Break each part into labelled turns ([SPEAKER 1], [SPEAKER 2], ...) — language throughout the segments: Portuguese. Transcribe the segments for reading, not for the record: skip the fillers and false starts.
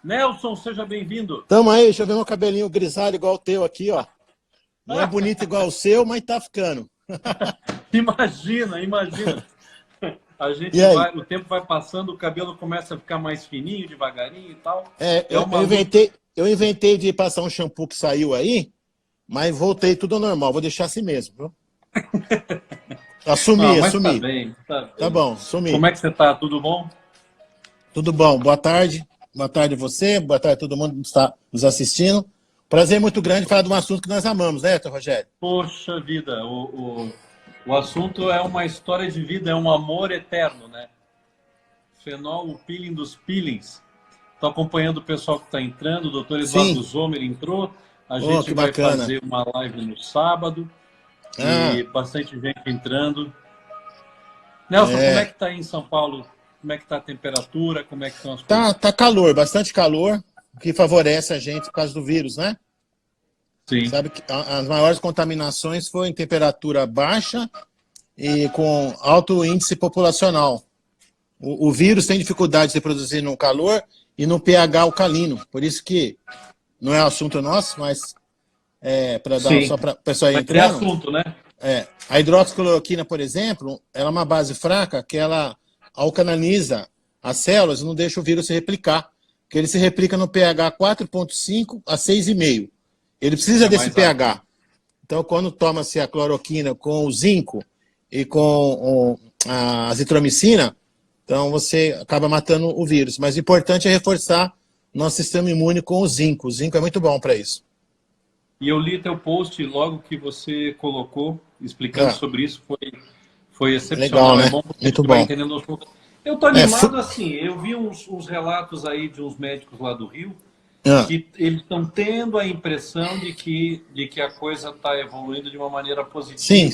[SPEAKER 1] Nelson, seja bem-vindo.
[SPEAKER 2] Tamo aí, deixa eu ver meu cabelinho grisalho igual o teu aqui, ó. Não é bonito igual o seu, mas tá ficando.
[SPEAKER 1] Imagina. A
[SPEAKER 2] E
[SPEAKER 1] gente
[SPEAKER 2] aí?
[SPEAKER 1] vai, o tempo vai passando, o cabelo começa a ficar mais fininho, devagarinho e tal.
[SPEAKER 2] É,
[SPEAKER 1] É
[SPEAKER 2] eu,
[SPEAKER 1] uma
[SPEAKER 2] eu
[SPEAKER 1] luta.
[SPEAKER 2] inventei, eu inventei de passar um shampoo que saiu aí, mas voltei tudo ao normal. Vou deixar assim mesmo, viu?
[SPEAKER 1] Não,
[SPEAKER 2] Assumi,
[SPEAKER 1] mas tá
[SPEAKER 2] assumi.
[SPEAKER 1] bem, tá
[SPEAKER 2] Tá
[SPEAKER 1] bem.
[SPEAKER 2] bom, assumi.
[SPEAKER 1] Como é que você tá? Tudo bom?
[SPEAKER 2] Tudo bom, boa tarde. Boa tarde você, boa tarde a todo mundo que está nos assistindo. Prazer muito grande falar de um assunto que nós amamos, né, Rogério?
[SPEAKER 1] Poxa vida, o assunto é uma história de vida, é um amor eterno, né? Fenol, o peeling dos peelings. Estou acompanhando o pessoal que está entrando, o doutor Eduardo
[SPEAKER 2] Sim.
[SPEAKER 1] Zomer entrou. A
[SPEAKER 2] Oh,
[SPEAKER 1] gente
[SPEAKER 2] que
[SPEAKER 1] vai
[SPEAKER 2] bacana.
[SPEAKER 1] fazer uma live no sábado
[SPEAKER 2] Ah,
[SPEAKER 1] e bastante gente entrando. Nelson, como é
[SPEAKER 2] é.
[SPEAKER 1] que está aí em São Paulo? Como é que está a temperatura? Como é que estão as
[SPEAKER 2] Tá,
[SPEAKER 1] coisas?
[SPEAKER 2] tá calor, bastante calor, o que favorece a gente por causa do vírus, né?
[SPEAKER 1] Sim,
[SPEAKER 2] Sabe que as maiores contaminações foram em temperatura baixa e com alto índice populacional. O vírus tem dificuldade de se reproduzir no calor e no pH alcalino. Por isso que não é assunto nosso, mas para dar
[SPEAKER 1] sim.
[SPEAKER 2] só para o pessoal ir
[SPEAKER 1] Mas é
[SPEAKER 2] entrando,
[SPEAKER 1] assunto, né?
[SPEAKER 2] a hidroxicloroquina, por exemplo, ela é uma base fraca que ela alcaliniza as células e não deixa o vírus se replicar. Porque ele se replica no pH 4,5 a 6,5. Ele precisa
[SPEAKER 1] É
[SPEAKER 2] desse
[SPEAKER 1] mais rápido.
[SPEAKER 2] pH. Então, quando toma-se a cloroquina com o zinco e com a azitromicina, então você acaba matando o vírus. Mas o importante é reforçar nosso sistema imune com o zinco. O zinco é muito bom para isso.
[SPEAKER 1] E eu li teu post logo que você colocou, explicando
[SPEAKER 2] Ah,
[SPEAKER 1] sobre isso, foi
[SPEAKER 2] legal,
[SPEAKER 1] excepcional. É
[SPEAKER 2] né?
[SPEAKER 1] bom porque a
[SPEAKER 2] Muito
[SPEAKER 1] gente vai
[SPEAKER 2] bom.
[SPEAKER 1] entendendo aos poucos. Eu tô
[SPEAKER 2] É,
[SPEAKER 1] animado assim, eu vi uns relatos aí de uns médicos lá do Rio,
[SPEAKER 2] ah,
[SPEAKER 1] que eles estão tendo a impressão de que a coisa está evoluindo de uma maneira
[SPEAKER 2] sim,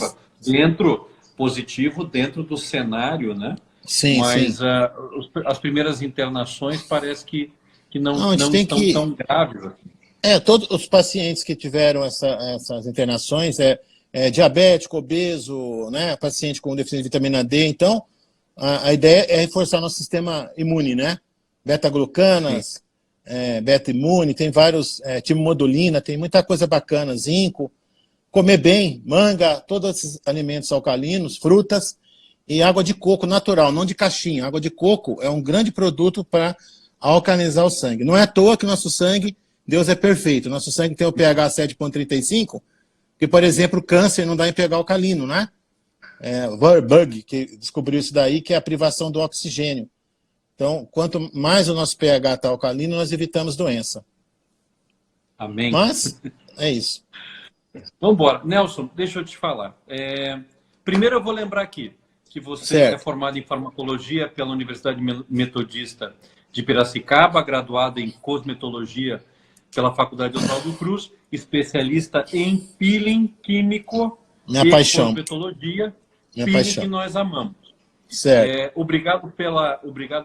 [SPEAKER 1] positivo dentro do cenário, né?
[SPEAKER 2] sim, sim.
[SPEAKER 1] Mas as primeiras internações parece que não,
[SPEAKER 2] Não, a gente
[SPEAKER 1] não
[SPEAKER 2] tem
[SPEAKER 1] estão
[SPEAKER 2] que.
[SPEAKER 1] tão graves assim.
[SPEAKER 2] Todos os pacientes que tiveram essas internações diabético, obeso, né, paciente com deficiência de vitamina D. Então, a ideia é reforçar nosso sistema imune, né?
[SPEAKER 1] Sim.
[SPEAKER 2] Beta-glucanas, beta-imune, tem vários, timomodulina, tem muita coisa bacana, zinco. Comer bem, manga, todos esses alimentos alcalinos, frutas e água de coco natural, não de caixinha. Água de coco é um grande produto para alcalinizar o sangue. Não é à toa que nosso sangue, Deus é perfeito. Nosso sangue tem o pH 7,35, que, por exemplo, o câncer não dá em pH alcalino, né? Warburg, que descobriu isso daí, que é a privação do oxigênio. Então, quanto mais o nosso pH está alcalino, nós evitamos doença.
[SPEAKER 1] Amém.
[SPEAKER 2] Mas, é isso.
[SPEAKER 1] Vamos embora. Nelson, deixa eu te falar. Primeiro eu vou lembrar aqui que você é
[SPEAKER 2] Certo.
[SPEAKER 1] formado em farmacologia pela Universidade Metodista de Piracicaba, graduado em cosmetologia pela Faculdade Oswaldo Cruz, especialista em peeling químico
[SPEAKER 2] Minha
[SPEAKER 1] e
[SPEAKER 2] paixão.
[SPEAKER 1] cosmetologia,
[SPEAKER 2] Minha
[SPEAKER 1] peeling que
[SPEAKER 2] paixão.
[SPEAKER 1] nós amamos.
[SPEAKER 2] Certo.
[SPEAKER 1] Obrigado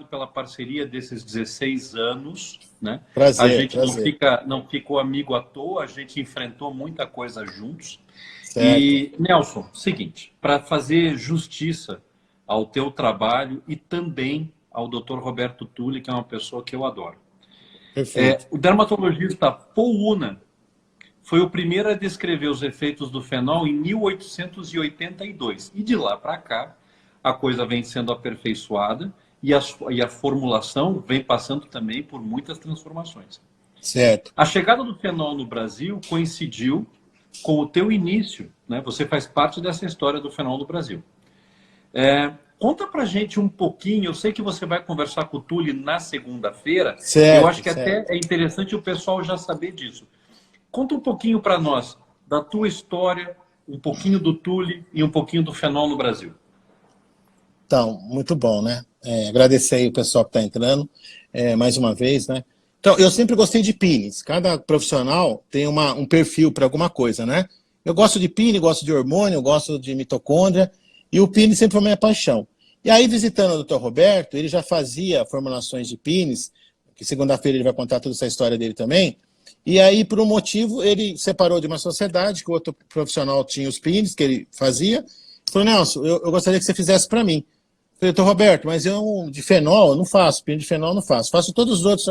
[SPEAKER 1] pela parceria desses 16 anos, né? A
[SPEAKER 2] Prazer,
[SPEAKER 1] gente
[SPEAKER 2] prazer.
[SPEAKER 1] não ficou amigo à toa, a gente enfrentou muita coisa juntos.
[SPEAKER 2] Certo.
[SPEAKER 1] E, Nelson, seguinte, para fazer justiça ao teu trabalho e também ao Dr. Roberto Tulli, que é uma pessoa que eu adoro.
[SPEAKER 2] Perfeito.
[SPEAKER 1] O dermatologista Paul Unna foi o primeiro a descrever os efeitos do fenol em 1882. E de lá para cá, a coisa vem sendo aperfeiçoada e a formulação vem passando também por muitas transformações.
[SPEAKER 2] Certo.
[SPEAKER 1] A chegada do fenol no Brasil coincidiu com o teu início, né? Você faz parte dessa história do fenol no Brasil. Conta pra gente um pouquinho, eu sei que você vai conversar com o Tully na segunda-feira, eu acho
[SPEAKER 2] Certo,
[SPEAKER 1] que até
[SPEAKER 2] certo.
[SPEAKER 1] é interessante o pessoal já saber disso. Conta um pouquinho para nós da tua história, um pouquinho do Tully e um pouquinho do fenol no Brasil.
[SPEAKER 2] Então, muito bom, né? Agradecer aí o pessoal que está entrando, mais uma vez, né? Então, eu sempre gostei de peelings. Cada profissional tem um perfil para alguma coisa, né? Eu gosto de peeling, gosto de hormônio, gosto de mitocôndria, e o peeling sempre foi minha paixão. E aí, visitando o Dr. Roberto, ele já fazia formulações de peelings, que segunda-feira ele vai contar toda essa história dele também, e aí, por um motivo, ele separou de uma sociedade, que o outro profissional tinha os peelings que ele fazia, e falou, Nelson, eu gostaria que você fizesse para mim. Falei, doutor Roberto, mas eu de fenol eu não faço, peeling de fenol eu não faço. Faço todos os outros.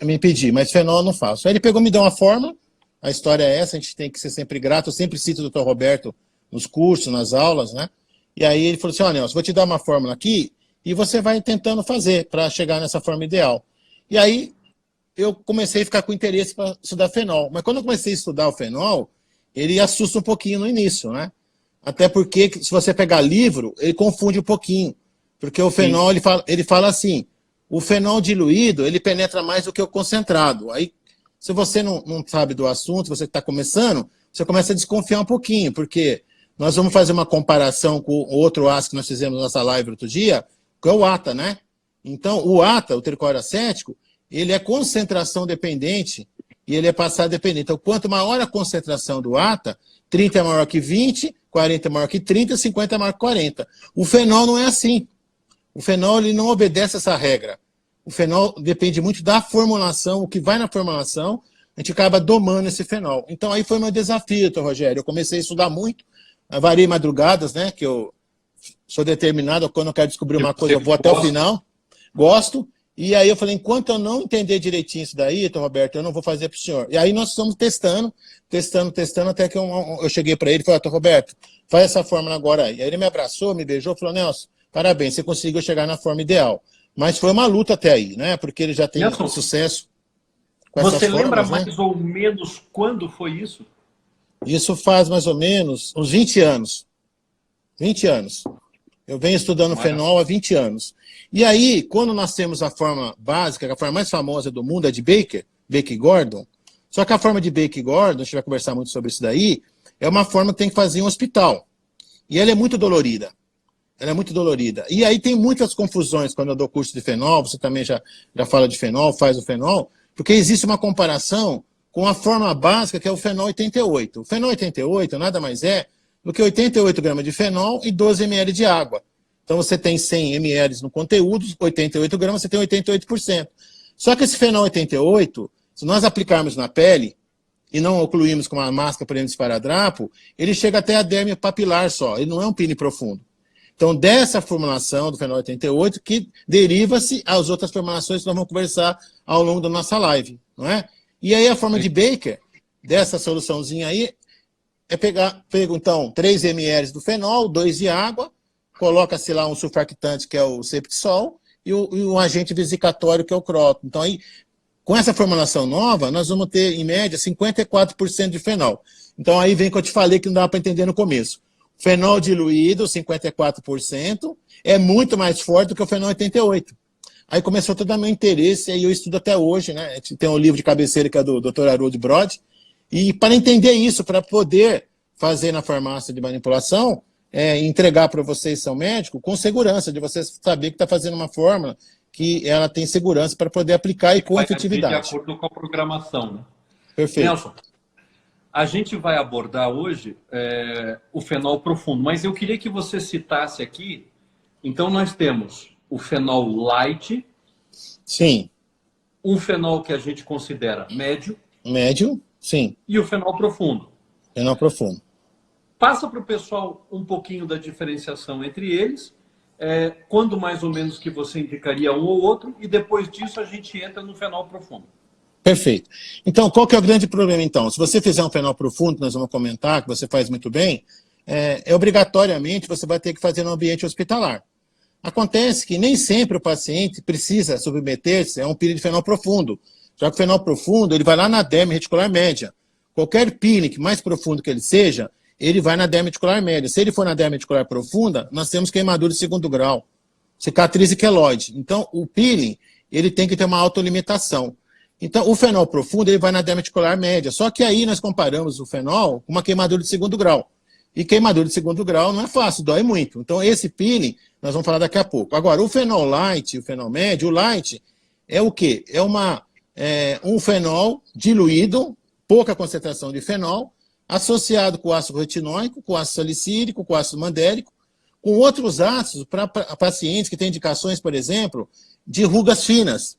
[SPEAKER 2] me pedir, mas fenol eu não faço. Aí ele pegou, me deu uma fórmula, a história é essa, a gente tem que ser sempre grato, eu sempre cito o Dr. Roberto nos cursos, nas aulas, né? E aí ele falou assim, ó, Nelson, vou te dar uma fórmula aqui e você vai tentando fazer para chegar nessa forma ideal. E aí eu comecei a ficar com interesse para estudar fenol. Mas quando eu comecei a estudar o fenol, ele assusta um pouquinho no início, né? Até porque, se você pegar livro, ele confunde um pouquinho. Porque o fenol, ele fala assim, o fenol diluído, ele penetra mais do que o concentrado. Aí, se você não sabe do assunto, você está começando, você começa a desconfiar um pouquinho, porque nós vamos fazer uma comparação com o outro ácido que nós fizemos na nossa live outro dia, que é o ATA, né? Então, o ATA, o tricloro acético, ele é concentração dependente e ele é passado dependente. Então, quanto maior a concentração do ATA, 30 é maior que 20, 40 é maior que 30, 50 é maior que 40. O fenol não é assim. O fenol ele não obedece essa regra. O fenol depende muito da formulação, o que vai na formulação, a gente acaba domando esse fenol. Então, aí foi meu desafio, Dr. Rogério. Eu comecei a estudar muito, varei madrugadas, né, que eu sou determinado, quando eu quero descobrir uma coisa, eu vou até o final, gosto, e aí eu falei, enquanto eu não entender direitinho isso daí, Dr. Roberto, eu não vou fazer para o senhor. E aí nós estamos testando, até que eu cheguei para ele e falei, Dr. Roberto, faz essa fórmula agora aí. Aí ele me abraçou, me beijou, falou, Nelson, parabéns, você conseguiu chegar na forma ideal. Mas foi uma luta até aí, né, porque ele já tem
[SPEAKER 1] Nelson,
[SPEAKER 2] sucesso com essas
[SPEAKER 1] você lembra
[SPEAKER 2] formas,
[SPEAKER 1] mais ou menos quando foi isso?
[SPEAKER 2] Isso faz mais ou menos uns 20 anos. 20 anos. Eu venho estudando fenol há 20 anos. E aí, quando nós temos a forma básica, que a forma mais famosa do mundo é de Baker-Gordon, só que a forma de Baker-Gordon, a gente vai conversar muito sobre isso daí, é uma forma que tem que fazer em um hospital. E ela é muito dolorida. Ela é muito dolorida. E aí tem muitas confusões quando eu dou curso de fenol, você também já fala de fenol, faz o fenol, porque existe uma comparação com a forma básica, que é o fenol 88. O fenol 88 nada mais é do que 88 gramas de fenol e 12 ml de água. Então você tem 100 ml no conteúdo, 88 gramas, você tem 88%. Só que esse fenol 88, se nós aplicarmos na pele e não ocluirmos com uma máscara para de esparadrapo, ele chega até a derme papilar só, ele não é um pine profundo. Então, dessa formulação do fenol 88, que deriva-se às outras formulações que nós vamos conversar ao longo da nossa live, não é? E aí a forma de Baker, dessa soluçãozinha aí, é pego então 3 ml do fenol, 2 de água, coloca-se lá um surfactante, que é o Septisol, e um agente vesicatório, que é o Croton. Então aí, com essa formulação nova, nós vamos ter, em média, 54% de fenol. Então aí vem o que eu te falei que não dava para entender no começo. Fenol diluído, 54%, é muito mais forte do que o fenol 88. Aí começou todo o meu interesse, aí eu estudo até hoje, né? Tem um livro de cabeceira que é do Dr. Harold Brod, e para entender isso, para poder fazer na farmácia de manipulação, entregar para vocês, são médicos, com segurança, de você saber que está fazendo uma fórmula que ela tem segurança para poder aplicar e com efetividade.
[SPEAKER 1] De acordo com a programação, né?
[SPEAKER 2] Perfeito.
[SPEAKER 1] Nelson, a gente vai abordar hoje o fenol profundo, mas eu queria que você citasse aqui, então nós temos o fenol light.
[SPEAKER 2] Sim.
[SPEAKER 1] Um fenol que a gente considera médio.
[SPEAKER 2] Médio, sim.
[SPEAKER 1] E o fenol profundo.
[SPEAKER 2] Fenol profundo.
[SPEAKER 1] Passa para o pessoal um pouquinho da diferenciação entre eles, quando mais ou menos que você indicaria um ou outro, e depois disso a gente entra no fenol profundo.
[SPEAKER 2] Perfeito. Então, qual que é o grande problema, então? Se você fizer um fenol profundo, nós vamos comentar, que você faz muito bem, obrigatoriamente você vai ter que fazer no ambiente hospitalar. Acontece que nem sempre o paciente precisa submeter-se a um peeling de fenol profundo, já que o fenol profundo ele vai lá na derme reticular média. Qualquer peeling mais profundo que ele seja, ele vai na derme reticular média. Se ele for na derme reticular profunda, nós temos queimadura de segundo grau, cicatriz e queloide. Então, o peeling ele tem que ter uma autolimitação. Então, o fenol profundo ele vai na derme reticular média. Só que aí nós comparamos o fenol com uma queimadura de segundo grau. E queimadura de segundo grau não é fácil, dói muito. Então, esse peeling, nós vamos falar daqui a pouco. Agora, o fenol light e o fenol médio, o light é o quê? É um fenol diluído, pouca concentração de fenol, associado com ácido retinóico, com ácido salicílico, com ácido mandélico, com outros ácidos para pacientes que têm indicações, por exemplo, de rugas finas,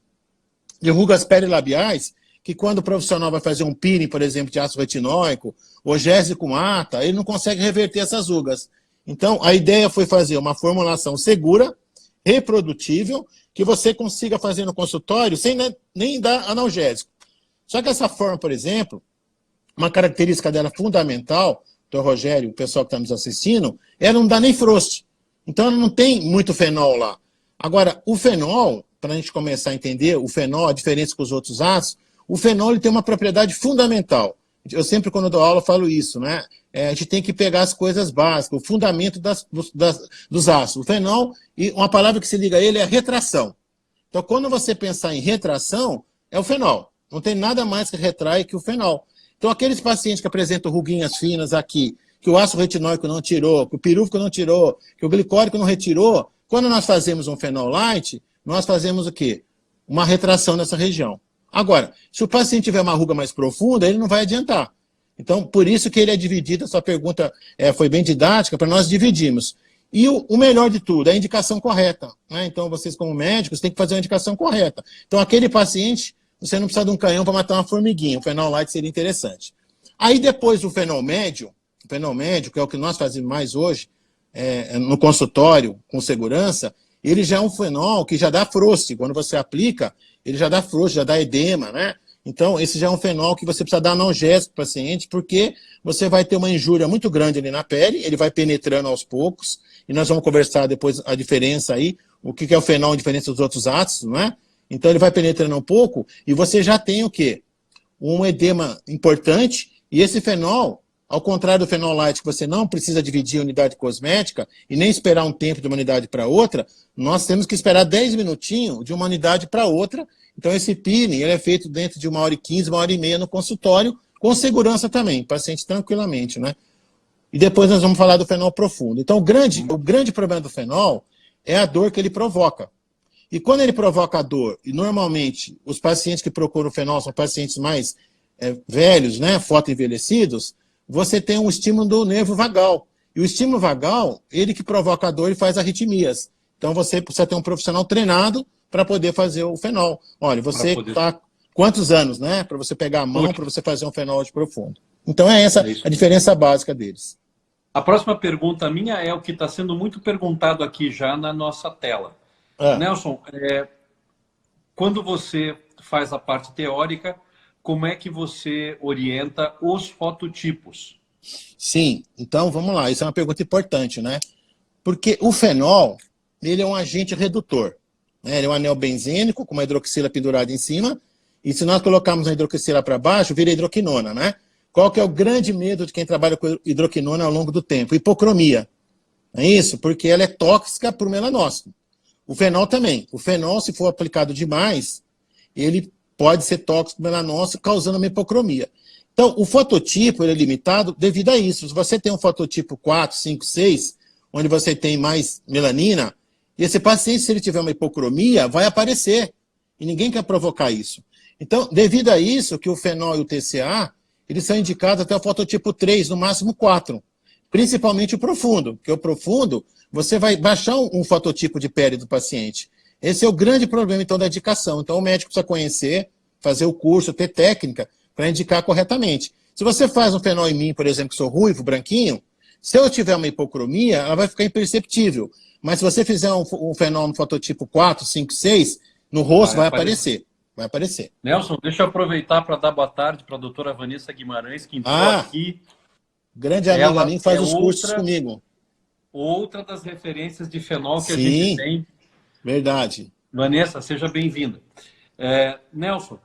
[SPEAKER 2] de rugas perilabiais, que quando o profissional vai fazer um peeling, por exemplo, de ácido retinóico, ou GESE com ATA, ele não consegue reverter essas rugas. Então, a ideia foi fazer uma formulação segura, reprodutível, que você consiga fazer no consultório sem nem dar analgésico. Só que essa forma, por exemplo, uma característica dela fundamental, do Rogério, o pessoal que está nos assistindo, ela não dá nem frost. Então ela não tem muito fenol lá. Agora, o fenol, para a gente começar a entender o fenol, a diferença com os outros ácidos, o fenol ele tem uma propriedade fundamental. Eu sempre, quando dou aula, falo isso, né? A gente tem que pegar as coisas básicas, o fundamento dos ácidos. O fenol, e uma palavra que se liga a ele é retração. Então, quando você pensar em retração, é o fenol. Não tem nada mais que retrai que o fenol. Então, aqueles pacientes que apresentam ruguinhas finas aqui, que o ácido retinóico não tirou, que o pirúvico não tirou, que o glicólico não retirou, quando nós fazemos um fenol light, nós fazemos o quê? Uma retração nessa região. Agora, se o paciente tiver uma ruga mais profunda, ele não vai adiantar. Então, por isso que ele é dividido, a sua pergunta foi bem didática, para nós dividirmos. E o melhor de tudo, é a indicação correta. Né? Então, vocês como médicos têm que fazer a indicação correta. Então, aquele paciente, você não precisa de um canhão para matar uma formiguinha, o fenol light seria interessante. Aí, depois do fenol médio, que é o que nós fazemos mais hoje, no consultório, com segurança, ele já é um fenol que já dá frost. Quando você aplica, ele já dá frost, já dá edema, né? Então, esse já é um fenol que você precisa dar analgésico para o paciente, porque você vai ter uma injúria muito grande ali na pele, ele vai penetrando aos poucos, e nós vamos conversar depois a diferença aí, o que é o fenol em diferença dos outros ácidos, né? Então, ele vai penetrando um pouco, e você já tem o quê? Um edema importante, e esse fenol, ao contrário do fenol light, que você não precisa dividir a unidade cosmética e nem esperar um tempo de uma unidade para outra, nós temos que esperar 10 minutinhos de uma unidade para outra. Então, esse peeling ele é feito dentro de 1h15, 1h30 no consultório, com segurança também, paciente tranquilamente, né? E depois nós vamos falar do fenol profundo. Então, o grande problema do fenol é a dor que ele provoca. E quando ele provoca a dor, e normalmente os pacientes que procuram fenol são pacientes mais velhos, né, fotoenvelhecidos, você tem um estímulo do nervo vagal. E o estímulo vagal, ele que provoca a dor e faz arritmias. Então você precisa ter um profissional treinado para poder fazer o fenol. Olha, você está quantos anos, né? Para você pegar a mão, para você fazer um fenol de profundo. Então é essa a diferença básica deles.
[SPEAKER 1] A próxima pergunta minha é o que está sendo muito perguntado aqui já na nossa tela. Nelson, quando você faz a parte teórica, como é que você orienta os fototipos?
[SPEAKER 2] Sim, então vamos lá, isso é uma pergunta importante, né? Porque o fenol, ele é um agente redutor. Né? Ele é um anel benzênico com uma hidroxila pendurada em cima, e se nós colocarmos a hidroxila para baixo, vira hidroquinona, né? Qual que é o grande medo de quem trabalha com hidroquinona ao longo do tempo? Hipocromia. É isso? Porque ela é tóxica para o melanócito. O fenol também. O fenol, se for aplicado demais, ele pode ser tóxico para o melanócito, causando uma hipocromia. Então, o fototipo ele é limitado devido a isso. Se você tem um fototipo 4, 5, 6, onde você tem mais melanina, esse paciente, se ele tiver uma hipocromia, vai aparecer. E ninguém quer provocar isso. Então, devido a isso, que o fenol e o TCA, eles são indicados até o fototipo 3, no máximo 4. Principalmente o profundo, porque o profundo, você vai baixar um fototipo de pele do paciente. Esse é o grande problema, então, da indicação. Então, o médico precisa conhecer, fazer o curso, ter técnica para indicar corretamente. Se você faz um fenol em mim, por exemplo, que sou ruivo, branquinho, se eu tiver uma hipocromia, ela vai ficar imperceptível. Mas se você fizer um fenol no fototipo 4, 5, 6, no rosto vai aparecer. Vai aparecer.
[SPEAKER 1] Nelson, deixa eu aproveitar para dar boa tarde para a doutora Vanessa Guimarães, que entrou aqui.
[SPEAKER 2] Grande amiga minha, faz os cursos comigo.
[SPEAKER 1] Outra das referências de fenol que a gente tem.
[SPEAKER 2] Verdade.
[SPEAKER 1] Vanessa, seja bem-vinda. Nelson,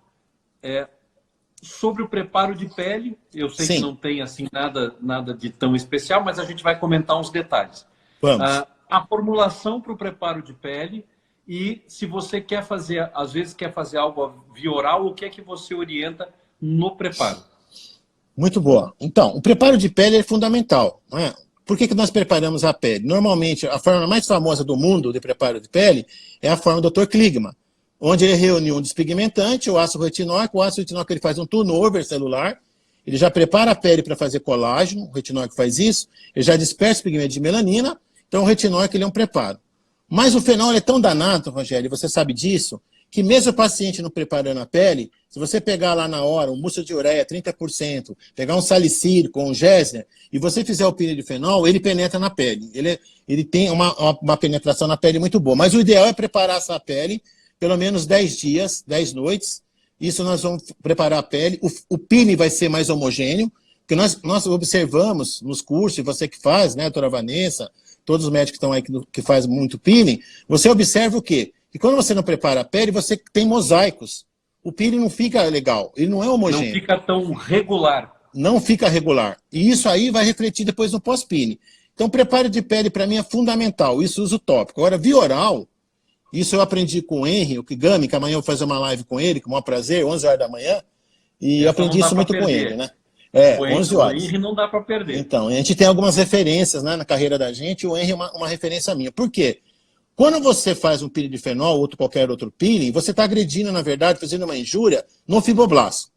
[SPEAKER 1] sobre o preparo de pele, eu sei que não tem assim nada de tão especial, mas a gente vai comentar uns detalhes.
[SPEAKER 2] Vamos.
[SPEAKER 1] A formulação para o preparo de pele e se você quer fazer, às vezes quer fazer algo via oral, o que é que você orienta no preparo?
[SPEAKER 2] Muito boa. Então, o preparo de pele é fundamental, não é? Por que nós preparamos a pele? Normalmente, a forma mais famosa do mundo de preparo de pele é a forma do Dr. Kligman, onde ele reuniu um despigmentante, o ácido retinóico. O ácido retinóico ele faz um turnover celular, ele já prepara a pele para fazer colágeno, o retinóico faz isso, ele já dispersa o pigmento de melanina, então o retinóico ele é um preparo. Mas o fenol é tão danado, Rogério, você sabe disso, que mesmo o paciente não preparando a pele, se você pegar lá na hora um mousse de ureia 30%, pegar um salicílico ou um Gessner, e você fizer o piridifenol, ele penetra na pele. Ele tem uma penetração na pele muito boa. Mas o ideal é preparar essa pele pelo menos 10 dias, 10 noites. Isso nós vamos preparar a pele. O peeling vai ser mais homogêneo, porque nós observamos nos cursos, e você que faz, né, doutora Vanessa, todos os médicos que estão aí que fazem muito peeling, você observa o quê? Que quando você não prepara a pele, você tem mosaicos. O peeling não fica legal, ele não é homogêneo.
[SPEAKER 1] Não fica tão regular.
[SPEAKER 2] Não fica regular. E isso aí vai refletir depois no pós-peeling. Então, preparo de pele para mim é fundamental, isso uso tópico. Agora, via oral, isso eu aprendi com o Henry, o Kigami, que amanhã eu vou fazer uma live com ele, com o maior prazer, 11 horas da manhã, e eu aprendi isso muito com ele, né? 11 horas.
[SPEAKER 1] O Henry não dá para perder.
[SPEAKER 2] Então, a gente tem algumas referências, né, na carreira da gente, e o Henry é uma referência minha. Por quê? Quando você faz um piridifenol ou qualquer outro peeling, você está agredindo, na verdade, fazendo uma injúria no fibroblasto.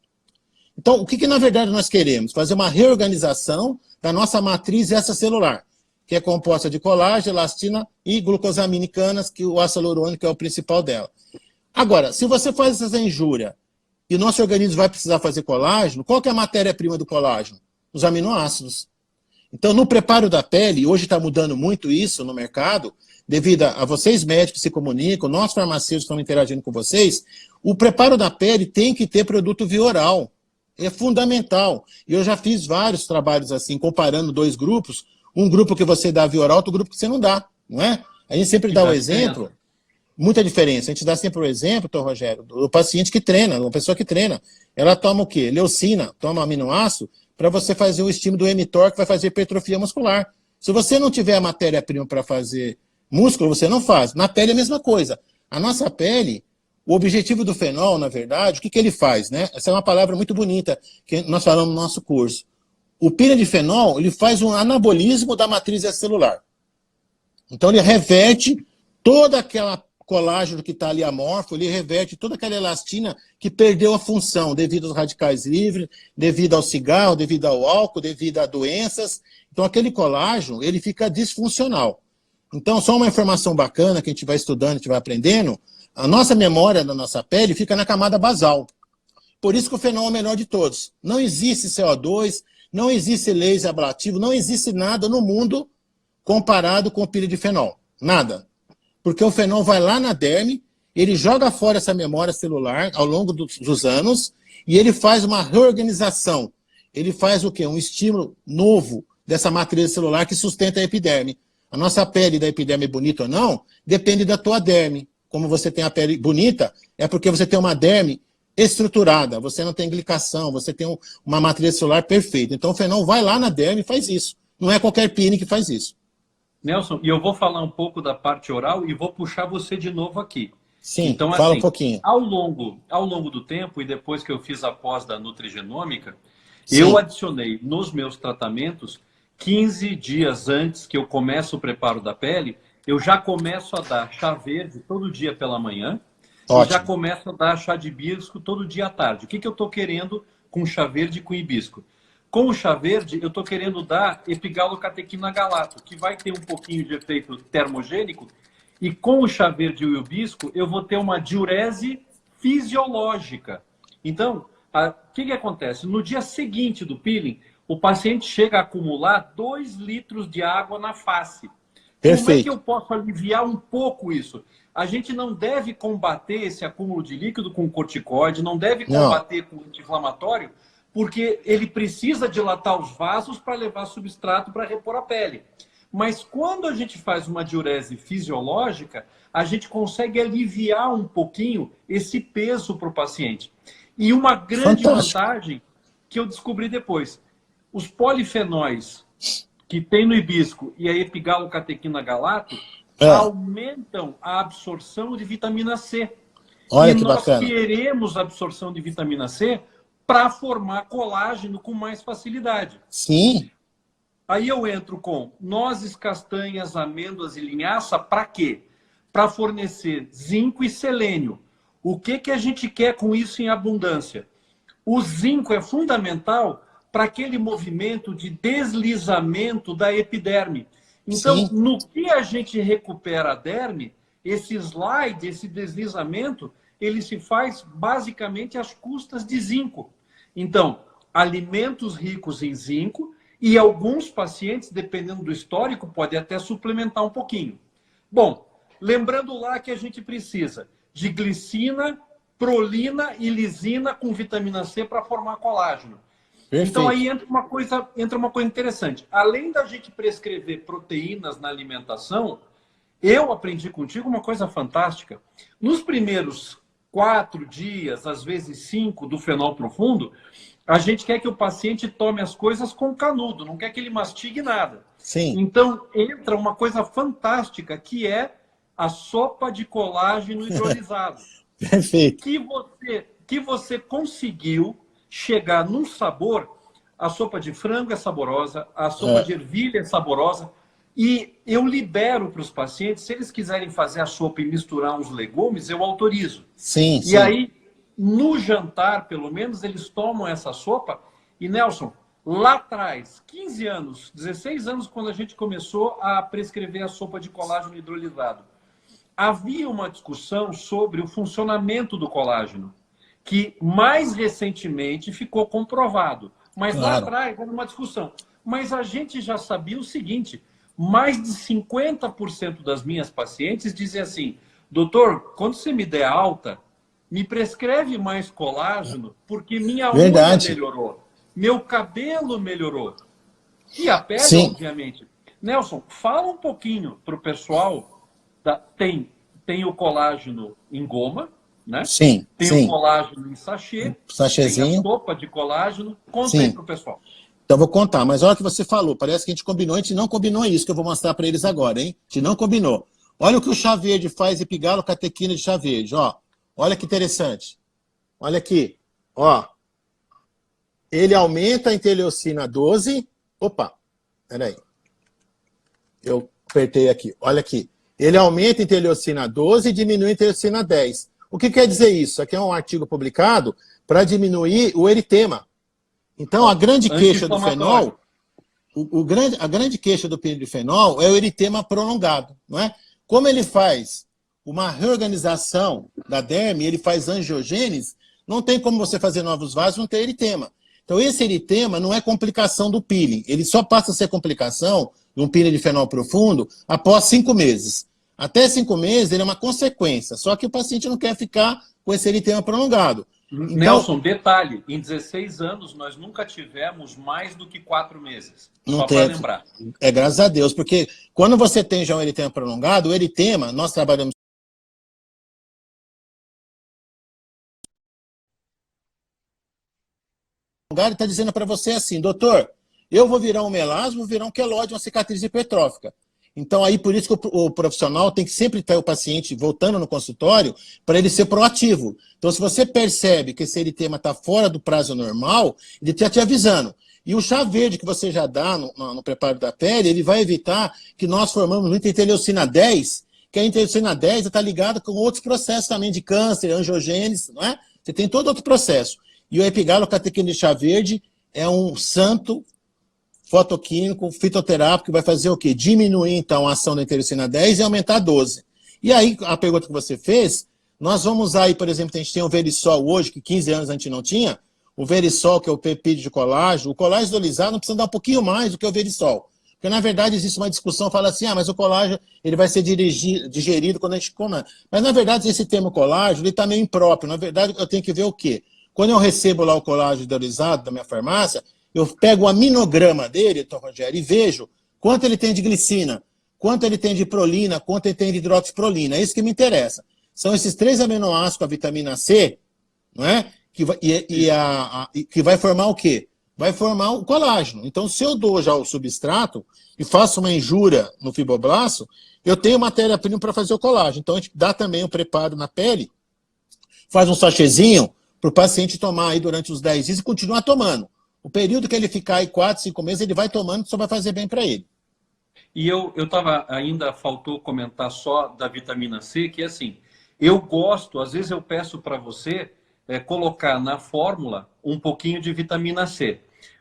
[SPEAKER 2] Então, o que na verdade nós queremos? Fazer uma reorganização da nossa matriz extracelular, que é composta de colágeno, elastina e glucosaminicanas, que o ácido hialurônico é o principal dela. Agora, se você faz essa injúria e o nosso organismo vai precisar fazer colágeno, qual que é a matéria-prima do colágeno? Os aminoácidos. Então, no preparo da pele, hoje está mudando muito isso no mercado, devido a vocês médicos que se comunicam, nós farmacêuticos estamos interagindo com vocês, o preparo da pele tem que ter produto via oral. É fundamental. E eu já fiz vários trabalhos assim, comparando dois grupos, um grupo que você dá via oral, outro grupo que você não dá, não é? A gente sempre dá o exemplo, muita diferença. A gente dá sempre o exemplo, doutor Rogério, do paciente que treina, uma pessoa que treina. Ela toma o quê? Leucina, toma aminoácido, para você fazer o estímulo do mTOR, que vai fazer hipertrofia muscular. Se você não tiver a matéria-prima para fazer músculo, você não faz. Na pele é a mesma coisa. A nossa pele, o objetivo do fenol, na verdade, o que ele faz, né? Essa é uma palavra muito bonita que nós falamos no nosso curso. O piridifenol, ele faz um anabolismo da matriz extracelular. Então ele reverte toda aquela colágeno que está ali amorfo, ele reverte toda aquela elastina que perdeu a função devido aos radicais livres, devido ao cigarro, devido ao álcool, devido a doenças. Então aquele colágeno, ele fica disfuncional. Então, só uma informação bacana que a gente vai estudando, a gente vai aprendendo, a nossa memória da nossa pele fica na camada basal. Por isso que o fenol é o menor de todos. Não existe CO2, não existe laser ablativo, não existe nada no mundo comparado com o piridifenol. Nada. Porque o fenol vai lá na derme, ele joga fora essa memória celular ao longo dos anos e ele faz uma reorganização. Ele faz o quê? Um estímulo novo dessa matriz celular que sustenta a epiderme. A nossa pele da epiderme bonita ou não, depende da tua derme. Como você tem a pele bonita, é porque você tem uma derme estruturada, você não tem glicação, você tem uma matriz celular perfeita. Então o fenol vai lá na derme e faz isso. Não é qualquer peeling que faz isso.
[SPEAKER 1] Nelson, e eu vou falar um pouco da parte oral e vou puxar você de novo aqui.
[SPEAKER 2] Sim,
[SPEAKER 1] então,
[SPEAKER 2] fala
[SPEAKER 1] assim,
[SPEAKER 2] um pouquinho.
[SPEAKER 1] Ao longo do tempo, e depois que eu fiz a pós da nutrigenômica,
[SPEAKER 2] Sim.
[SPEAKER 1] eu adicionei nos meus tratamentos 15 dias antes que eu começo o preparo da pele, eu já começo a dar chá verde todo dia pela manhã. Ótimo. E já começo a dar chá de hibisco todo dia à tarde. O que eu estou querendo com chá verde e com hibisco? Com o chá verde, eu estou querendo dar epigalocatequina galato, que vai ter um pouquinho de efeito termogênico. E com o chá verde e o hibisco, eu vou ter uma diurese fisiológica. Então, o que acontece? No dia seguinte do peeling, o paciente chega a acumular 2 litros de água na face.
[SPEAKER 2] Perfeito.
[SPEAKER 1] Como é que eu posso aliviar um pouco isso? A gente não deve combater esse acúmulo de líquido com corticoide, não deve combater com anti-inflamatório, porque ele precisa dilatar os vasos para levar substrato para repor a pele. Mas quando a gente faz uma diurese fisiológica, a gente consegue aliviar um pouquinho esse peso para o paciente. E uma grande vantagem que eu descobri depois, os polifenóis que tem no hibisco e a epigalocatequina galato aumentam a absorção de vitamina C.
[SPEAKER 2] Olha
[SPEAKER 1] e
[SPEAKER 2] que
[SPEAKER 1] nós
[SPEAKER 2] bacana.
[SPEAKER 1] queremos a absorção de vitamina C para formar colágeno com mais facilidade.
[SPEAKER 2] Sim.
[SPEAKER 1] Aí eu entro com nozes, castanhas, amêndoas e linhaça, para quê? Para fornecer zinco e selênio. O que a gente quer com isso em abundância? O zinco é fundamental para aquele movimento de deslizamento da epiderme. Então, no que a gente recupera a derme, esse slide, esse deslizamento, ele se faz basicamente às custas de zinco. Então, alimentos ricos em zinco e alguns pacientes, dependendo do histórico, podem até suplementar um pouquinho. Bom, lembrando lá que a gente precisa de glicina, prolina e lisina com vitamina C para formar colágeno.
[SPEAKER 2] Perfeito.
[SPEAKER 1] Então aí entra uma coisa interessante. Além da gente prescrever proteínas na alimentação, eu aprendi contigo uma coisa fantástica. Nos primeiros 4 dias, às vezes 5, do fenol profundo, a gente quer que o paciente tome as coisas com canudo, não quer que ele mastigue nada.
[SPEAKER 2] Sim.
[SPEAKER 1] Então entra uma coisa fantástica, que é a sopa de colágeno hidrolisado.
[SPEAKER 2] Perfeito.
[SPEAKER 1] Que você conseguiu chegar num sabor. A sopa de frango é saborosa, a sopa de ervilha é saborosa, e eu libero para os pacientes, se eles quiserem fazer a sopa e misturar uns legumes, eu autorizo.
[SPEAKER 2] Sim,
[SPEAKER 1] E
[SPEAKER 2] sim.
[SPEAKER 1] aí, no jantar, pelo menos, eles tomam essa sopa. E, Nelson, lá atrás, 15 anos, 16 anos, quando a gente começou a prescrever a sopa de colágeno hidrolisado, havia uma discussão sobre o funcionamento do colágeno, que mais recentemente ficou comprovado. Mas lá atrás era uma discussão. Mas a gente já sabia o seguinte: mais de 50% das minhas pacientes dizem assim: doutor, quando você me der alta, me prescreve mais colágeno, porque minha unha melhorou, meu cabelo melhorou. E a pele,
[SPEAKER 2] Sim.
[SPEAKER 1] obviamente. Nelson, fala um pouquinho para o pessoal. Tem o colágeno em goma, né?
[SPEAKER 2] Sim,
[SPEAKER 1] tem
[SPEAKER 2] sim.
[SPEAKER 1] o colágeno em sachê,
[SPEAKER 2] Sachêzinho.
[SPEAKER 1] tem a sopa de colágeno. Conta
[SPEAKER 2] Sim.
[SPEAKER 1] aí para o pessoal.
[SPEAKER 2] Então, vou contar. Mas olha o que você falou. Parece que a gente não combinou isso que eu vou mostrar para eles agora, hein? A gente não combinou. Olha o que o chá verde faz, epigalocatequina de chá verde, ó. Olha que interessante. Olha aqui, ó. Ele aumenta a interleucina 12. Opa, peraí. Eu apertei aqui. Olha aqui. Ele aumenta a interleucina 12 e diminui a interleucina 10. O que quer dizer isso? Aqui é um artigo publicado para diminuir o eritema. Então, a grande queixa do fenol, a grande queixa do pirifenol é o eritema prolongado, não é? Como ele faz uma reorganização da derme, ele faz angiogênese, não tem como você fazer novos vasos e não ter eritema. Então, esse eritema não é complicação do peeling, ele só passa a ser complicação de um peeling de fenol profundo após 5 meses. Até 5 meses ele é uma consequência, só que o paciente não quer ficar com esse eritema prolongado. Então,
[SPEAKER 1] Nelson, detalhe, em 16 anos nós nunca tivemos mais do que 4 meses.
[SPEAKER 2] Não
[SPEAKER 1] só para lembrar.
[SPEAKER 2] É, graças a Deus, porque quando você tem já um eritema prolongado, o eritema, nós trabalhamos e está dizendo para você assim: doutor, eu vou virar um melasma, vou virar um queloide, uma cicatriz hipertrófica. Então, aí, por isso que o profissional tem que sempre ter o paciente voltando no consultório para ele ser proativo. Então, se você percebe que esse eritema está fora do prazo normal, ele está te avisando. E o chá verde que você já dá no preparo da pele, ele vai evitar que nós formamos muita interleucina 10, que a interleucina 10 está ligada com outros processos também de câncer, angiogênese, não é? Você tem todo outro processo. E o epigalocatequina de chá verde é um santo fotoquímico, fitoterápico, que vai fazer o quê? Diminuir, então, a ação da interleucina 10 e aumentar a 12. E aí, a pergunta que você fez, nós vamos usar aí, por exemplo, a gente tem o Verisol hoje, que 15 anos a gente não tinha, o Verisol, que é o peptídeo de colágeno, o colágeno hidrolisado não precisa dar um pouquinho mais do que o Verisol. Porque, na verdade, existe uma discussão, fala assim, mas o colágeno ele vai ser digerido quando a gente come. Mas, na verdade, esse termo colágeno, ele está meio impróprio. Na verdade, eu tenho que ver o quê? Quando eu recebo lá o colágeno hidrolisado da minha farmácia, eu pego o aminograma dele, Tom Rogério, e vejo quanto ele tem de glicina, quanto ele tem de prolina, quanto ele tem de hidroxiprolina. É isso que me interessa. São esses 3 aminoácidos com a vitamina C, não é? Que vai formar o quê? Vai formar o colágeno. Então, se eu dou já o substrato e faço uma injúria no fibroblasto, eu tenho matéria-prima para fazer o colágeno. Então, a gente dá também o preparo na pele, faz um sachêzinho para o paciente tomar aí durante os 10 dias e continuar tomando. O período que ele ficar aí 4, 5 meses, ele vai tomando, só vai fazer bem para ele.
[SPEAKER 1] E eu estava, ainda faltou comentar só da vitamina C, que é assim, eu gosto, às vezes eu peço para você colocar na fórmula um pouquinho de vitamina C.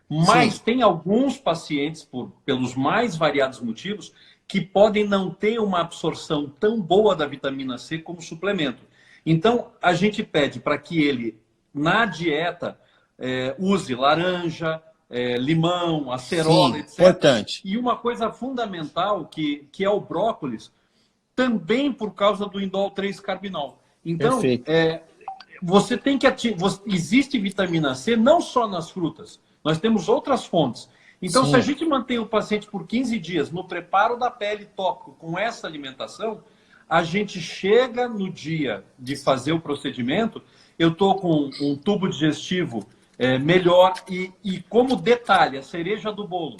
[SPEAKER 1] Mas
[SPEAKER 2] Sim.
[SPEAKER 1] tem alguns pacientes, pelos mais variados motivos, que podem não ter uma absorção tão boa da vitamina C como suplemento. Então, a gente pede para que ele, na dieta, use laranja, limão, acerola,
[SPEAKER 2] Sim,
[SPEAKER 1] etc.
[SPEAKER 2] importante.
[SPEAKER 1] E uma coisa fundamental, que é o brócolis, também por causa do indol 3-carbinol. Então,
[SPEAKER 2] Perfeito.
[SPEAKER 1] você tem que existe vitamina C não só nas frutas, nós temos outras fontes. Então, se a
[SPEAKER 2] Sim,
[SPEAKER 1] gente mantém o paciente por 15 dias no preparo da pele tópico com essa alimentação, a gente chega no dia de fazer o procedimento, eu estou com um tubo digestivo melhor e como detalhe, a cereja do bolo,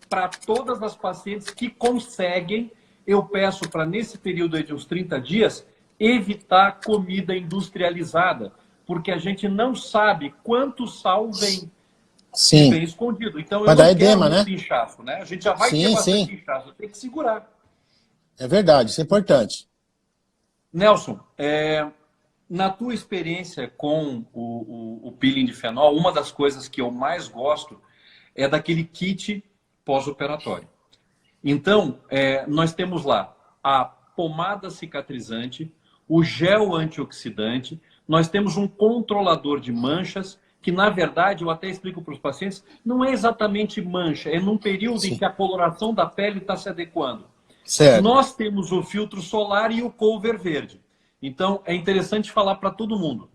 [SPEAKER 1] para todas as pacientes que conseguem, eu peço para, nesse período aí de uns 30 dias, evitar comida industrializada, porque a gente não sabe quanto sal vem e
[SPEAKER 2] sim.
[SPEAKER 1] vem escondido. Então, eu
[SPEAKER 2] Vai dar
[SPEAKER 1] não quero
[SPEAKER 2] edema,
[SPEAKER 1] muito
[SPEAKER 2] né?
[SPEAKER 1] inchaço, né? A gente já vai ter
[SPEAKER 2] Sim,
[SPEAKER 1] bastante
[SPEAKER 2] sim.
[SPEAKER 1] inchaço, tem que segurar.
[SPEAKER 2] É verdade, isso é importante.
[SPEAKER 1] Nelson, na tua experiência com o peeling de fenol, uma das coisas que eu mais gosto é daquele kit pós-operatório. Então, nós temos lá a pomada cicatrizante, o gel antioxidante, nós temos um controlador de manchas, que na verdade, eu até explico para os pacientes, não é exatamente mancha, é num período em
[SPEAKER 2] Sim.
[SPEAKER 1] que a coloração da pele está se adequando.
[SPEAKER 2] Certo.
[SPEAKER 1] Nós temos o filtro solar e o cover verde. Então, é interessante falar para todo mundo.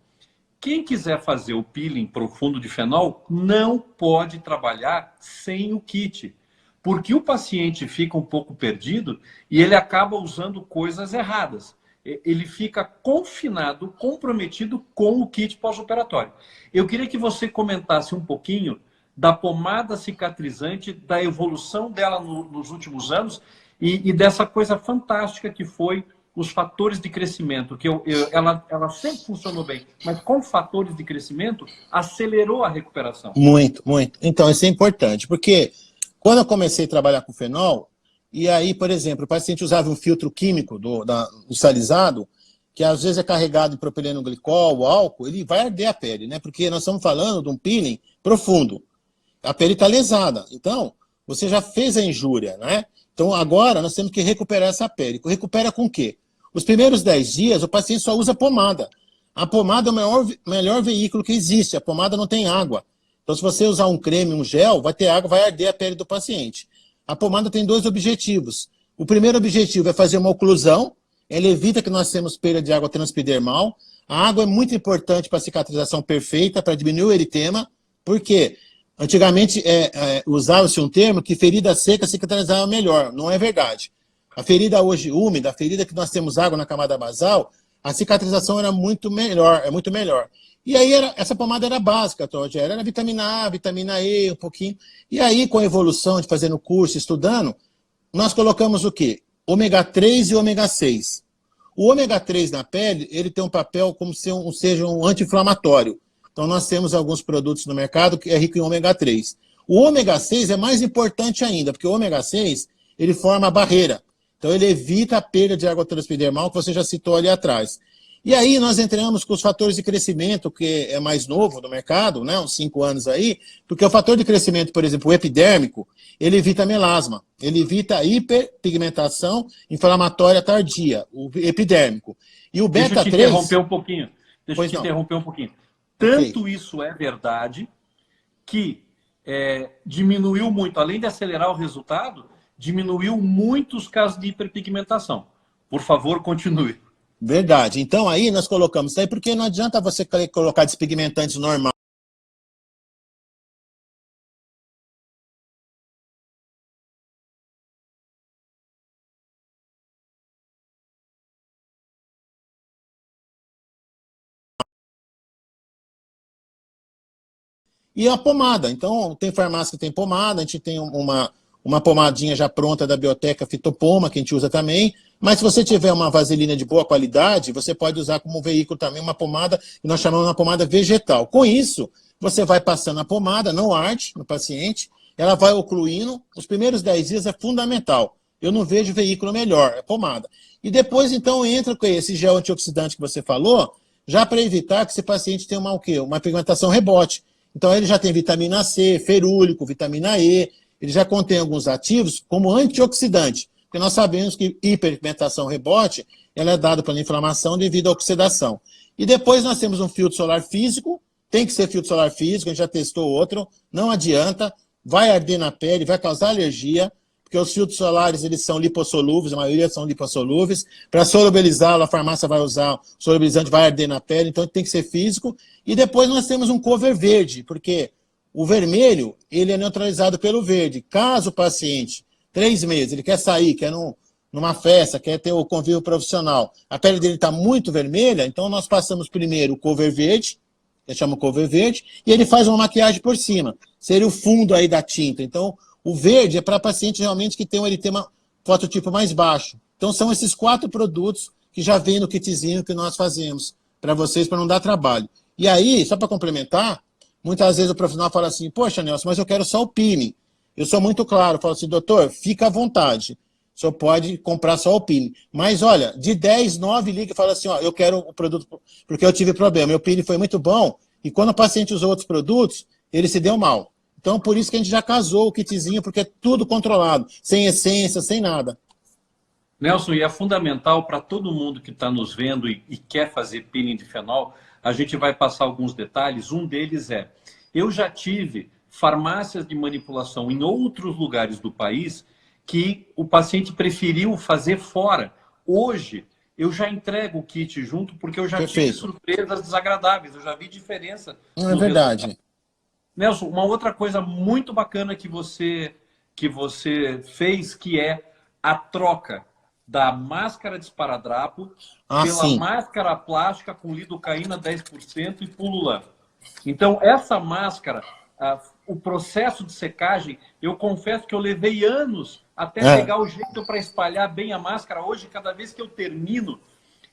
[SPEAKER 1] Quem quiser fazer o peeling profundo de fenol, não pode trabalhar sem o kit. Porque o paciente fica um pouco perdido e ele acaba usando coisas erradas. Ele fica confinado, comprometido com o kit pós-operatório. Eu queria que você comentasse um pouquinho da pomada cicatrizante, da evolução dela nos últimos anos e dessa coisa fantástica que foi os fatores de crescimento, que ela sempre funcionou bem, mas com fatores de crescimento acelerou a recuperação.
[SPEAKER 2] Muito, muito. Então, isso é importante, porque quando eu comecei a trabalhar com fenol, e aí, por exemplo, o paciente usava um filtro químico do salizado, que às vezes é carregado em propileno glicol, ou álcool, ele vai arder a pele, né? Porque nós estamos falando de um peeling profundo. A pele está lesada. Então, você já fez a injúria, né? Então, agora nós temos que recuperar essa pele. Recupera com o quê? Os primeiros 10 dias, o paciente só usa pomada. A pomada é o melhor veículo que existe. A pomada não tem água. Então, se você usar um creme, um gel, vai ter água, vai arder a pele do paciente. A pomada tem 2 objetivos. O primeiro objetivo é fazer uma oclusão. Ela evita que nós tenhamos perda de água transepidermal. A água é muito importante para a cicatrização perfeita, para diminuir o eritema. Por quê? Antigamente usava-se um termo que ferida seca cicatrizava melhor. Não é verdade. A ferida hoje úmida, a ferida que nós temos água na camada basal, a cicatrização era muito melhor, é muito melhor. E aí essa pomada era básica, Rogério, era vitamina A, vitamina E, um pouquinho. E aí, com a evolução de fazendo curso, estudando, nós colocamos o quê? Ômega 3 e ômega 6. O ômega 3 na pele, ele tem um papel como se seja um anti-inflamatório. Então, nós temos alguns produtos no mercado que é rico em ômega 3. O ômega 6 é mais importante ainda, porque o ômega 6, ele forma a barreira. Então, ele evita a perda de água transepidermal, que você já citou ali atrás. E aí, nós entramos com os fatores de crescimento, que é mais novo no mercado, né, uns 5 anos aí, porque o fator de crescimento, por exemplo, o epidérmico, ele evita melasma, ele evita a hiperpigmentação inflamatória tardia, o epidérmico. E o
[SPEAKER 1] Deixa eu
[SPEAKER 2] beta
[SPEAKER 1] te
[SPEAKER 2] 3...
[SPEAKER 1] interromper um pouquinho. Deixa eu
[SPEAKER 2] Pois
[SPEAKER 1] te
[SPEAKER 2] não.
[SPEAKER 1] interromper um pouquinho.
[SPEAKER 2] Ok.
[SPEAKER 1] Tanto isso é verdade que diminuiu muito, além de acelerar o resultado, diminuiu muito os casos de hiperpigmentação. Por favor, continue.
[SPEAKER 2] Verdade. Então aí nós colocamos isso aí, porque não adianta você colocar despigmentantes normal. E a pomada. Então, tem farmácia que tem pomada, a gente tem uma pomadinha já pronta da Bioteca Fitopoma, que a gente usa também. Mas se você tiver uma vaselina de boa qualidade, você pode usar como veículo também uma pomada, que nós chamamos de uma pomada vegetal. Com isso, você vai passando a pomada, não arde no paciente, ela vai ocluindo. Os primeiros 10 dias é fundamental. Eu não vejo veículo melhor, é pomada. E depois, então, entra com esse gel antioxidante que você falou, já para evitar que esse paciente tenha o quê? Uma pigmentação rebote. Então, ele já tem vitamina C, ferúlico, vitamina E, ele já contém alguns ativos como antioxidante. porque nós sabemos que hiperpigmentação rebote, ela é dada pela inflamação devido à oxidação. E depois nós temos um filtro solar físico, tem que ser filtro solar físico, a gente já testou outro, não adianta, vai arder na pele, vai causar alergia, porque os filtros solares, eles são lipossolúveis, a maioria são lipossolúveis. Para solubilizá-lo, a farmácia vai usar o solubilizante, vai arder na pele, então tem que ser físico. E depois nós temos um cover verde, porque o vermelho, ele é neutralizado pelo verde. Caso o paciente, 3 meses, ele quer sair, quer numa festa, quer ter o convívio profissional, a pele dele está muito vermelha, então nós passamos primeiro o cover verde, que chama cover verde, e ele faz uma maquiagem por cima. Seria o fundo aí da tinta. Então, o verde é para paciente realmente que tem um eritema fototipo mais baixo. Então, são esses 4 produtos que já vem no kitzinho que nós fazemos para vocês, para não dar trabalho. E aí, só para complementar, muitas vezes o profissional fala assim, poxa, Nelson, mas eu quero só o peeling. Eu sou muito claro, eu falo assim, doutor, fica à vontade. O senhor pode comprar só o peeling. Mas, olha, de 10, 9 liga e fala assim, ó, eu quero o produto porque eu tive problema. Meu peeling foi muito bom e quando o paciente usou outros produtos, ele se deu mal. Então, por isso que a gente já casou o kitzinho, porque é tudo controlado, sem essência, sem nada.
[SPEAKER 1] Nelson, e é fundamental para todo mundo que está nos vendo e quer fazer peeling de fenol, a gente vai passar alguns detalhes. Um deles é, eu já tive farmácias de manipulação em outros lugares do país que o paciente preferiu fazer fora. Hoje, eu já entrego o kit junto porque eu já tive surpresas desagradáveis, eu já vi diferença.
[SPEAKER 2] Não é verdade.
[SPEAKER 1] Resultado. Nelson, uma outra coisa muito bacana que você fez, que é a troca da máscara de esparadrapo pela máscara plástica com lidocaína 10% e Pululan. Então, essa máscara, o processo de secagem, eu confesso que eu levei anos até pegar o jeito para espalhar bem a máscara. Hoje, cada vez que eu termino,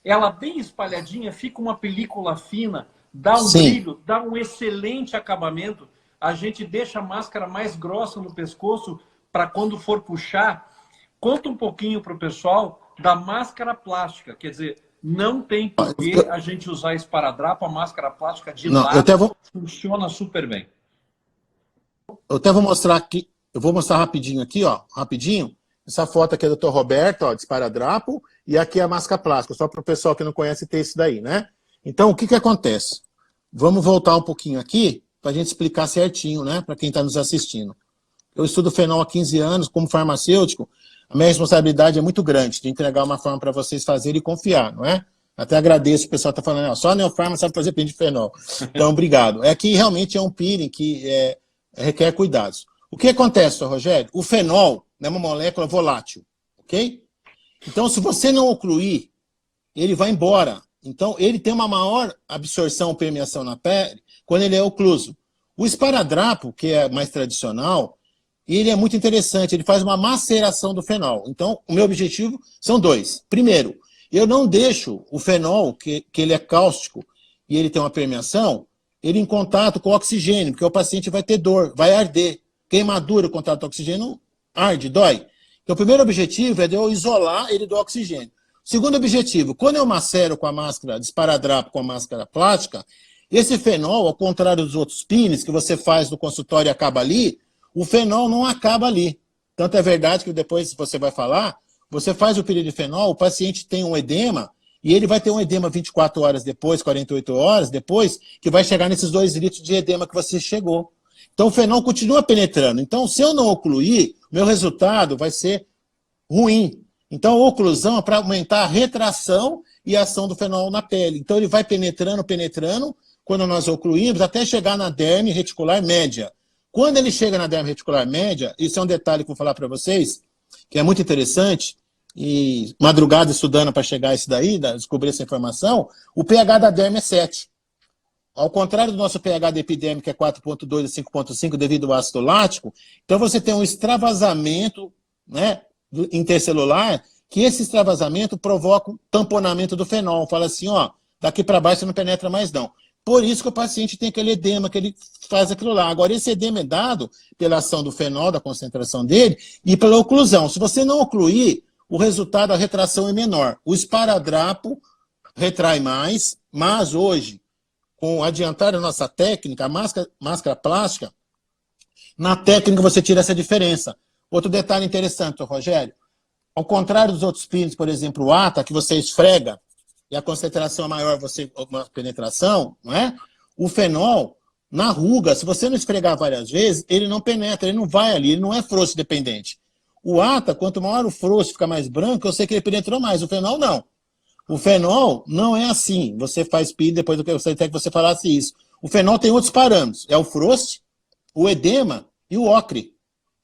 [SPEAKER 1] ela bem espalhadinha, fica uma película fina, dá um brilho, dá um excelente acabamento. A gente deixa a máscara mais grossa no pescoço para quando for puxar. Conta um pouquinho para o pessoal da máscara plástica. Quer dizer, não tem por que a gente usar esparadrapo, a máscara plástica de lado funciona super bem.
[SPEAKER 2] Eu até vou mostrar aqui, eu vou mostrar rapidinho aqui, ó, rapidinho. Essa foto aqui é do Dr. Roberto, ó, de esparadrapo, e aqui é a máscara plástica, só para o pessoal que não conhece ter isso daí, né? Então, o que acontece? Vamos voltar um pouquinho aqui, para a gente explicar certinho, né, para quem está nos assistindo. Eu estudo fenol há 15 anos, como farmacêutico, a minha responsabilidade é muito grande de entregar uma forma para vocês fazerem e confiar, não é? Até agradeço, o pessoal está falando, só a Neofarma sabe fazer peeling de fenol. Então, obrigado. É que realmente é um peeling que requer cuidados. O que acontece, Sr. Rogério? O fenol é uma molécula volátil, ok? Então, se você não ocluir, ele vai embora. Então, ele tem uma maior absorção, permeação na pele, quando ele é ocluso. O esparadrapo, que é mais tradicional, ele é muito interessante, ele faz uma maceração do fenol. Então, o meu objetivo são 2. Primeiro, eu não deixo o fenol, que ele é cáustico e ele tem uma permeação, ele em contato com o oxigênio, porque o paciente vai ter dor, vai arder. Queimadura, o contato com o oxigênio arde, dói. Então, o primeiro objetivo é de eu isolar ele do oxigênio. Segundo objetivo, quando eu macero com a máscara de esparadrapo, com a máscara plástica, esse fenol, ao contrário dos outros peelings que você faz no consultório e acaba ali, o fenol não acaba ali. Tanto é verdade que depois você vai falar, você faz o peeling de fenol, o paciente tem um edema, e ele vai ter um edema 24 horas depois, 48 horas depois, que vai chegar nesses 2 litros de edema que você chegou. Então o fenol continua penetrando. Então, se eu não ocluir, meu resultado vai ser ruim. Então a oclusão é para aumentar a retração e a ação do fenol na pele. Então ele vai penetrando, quando nós ocluímos, até chegar na derme reticular média. Quando ele chega na derme reticular média, isso é um detalhe que eu vou falar para vocês, que é muito interessante, e madrugada estudando para chegar a isso daí, descobrir essa informação, o pH da derme é 7. Ao contrário do nosso pH da epiderme, que é 4,2 a 5,5 devido ao ácido lático, então você tem um extravasamento, né, intercelular, que esse extravasamento provoca o tamponamento do fenol. Fala assim, ó, daqui para baixo você não penetra mais não. Por isso que o paciente tem aquele edema, que ele faz aquilo lá. Agora, esse edema é dado pela ação do fenol, da concentração dele, e pela oclusão. Se você não ocluir, o resultado, a retração é menor. O esparadrapo retrai mais, mas hoje, com adiantar a nossa técnica, a máscara plástica, na técnica você tira essa diferença. Outro detalhe interessante, Rogério, ao contrário dos outros peelings, por exemplo, o ATA, que você esfrega e a concentração é maior, você uma penetração, não é? O fenol, na ruga, se você não esfregar várias vezes, ele não penetra, ele não vai ali, ele não é frosto dependente. O ATA, quanto maior o frosto fica mais branco, eu sei que ele penetrou mais. O fenol, não. O fenol não é assim. Você faz peeling, depois eu gostaria até que você falasse isso. O fenol tem outros parâmetros. É o frost, o edema e o ocre.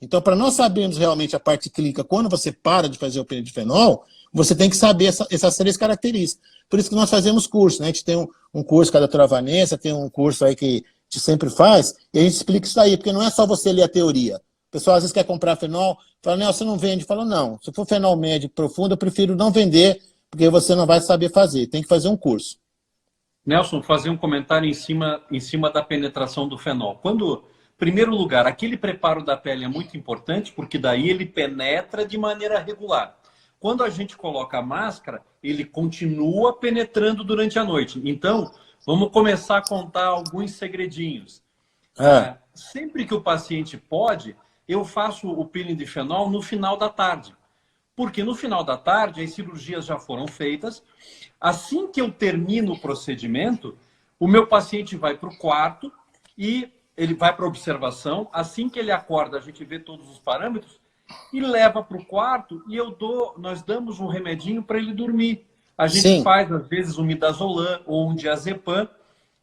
[SPEAKER 2] Então, para nós sabermos realmente a parte clínica, quando você para de fazer o peeling de fenol, você tem que saber essas 3 características. Por isso que nós fazemos curso, né? A gente tem um curso com a doutora Vanessa, tem um curso aí que a gente sempre faz, e a gente explica isso aí, porque não é só você ler a teoria. O pessoal às vezes quer comprar fenol, fala, não, você não vende. Fala, não, se for fenol médio profundo, eu prefiro não vender, porque você não vai saber fazer. Tem que fazer um curso.
[SPEAKER 1] Nelson, fazer um comentário em cima da penetração do fenol. Quando, em primeiro lugar, aquele preparo da pele é muito importante, porque daí ele penetra de maneira regular. Quando a gente coloca a máscara, ele continua penetrando durante a noite. Então, vamos começar a contar alguns segredinhos. Sempre que o paciente pode, eu faço o peeling de fenol no final da tarde. Porque no final da tarde, as cirurgias já foram feitas. Assim que eu termino o procedimento, o meu paciente vai para o quarto e ele vai para a observação. Assim que ele acorda, a gente vê todos os parâmetros e leva para o quarto e nós damos um remedinho para ele dormir. A gente faz, às vezes, um midazolam ou um diazepam.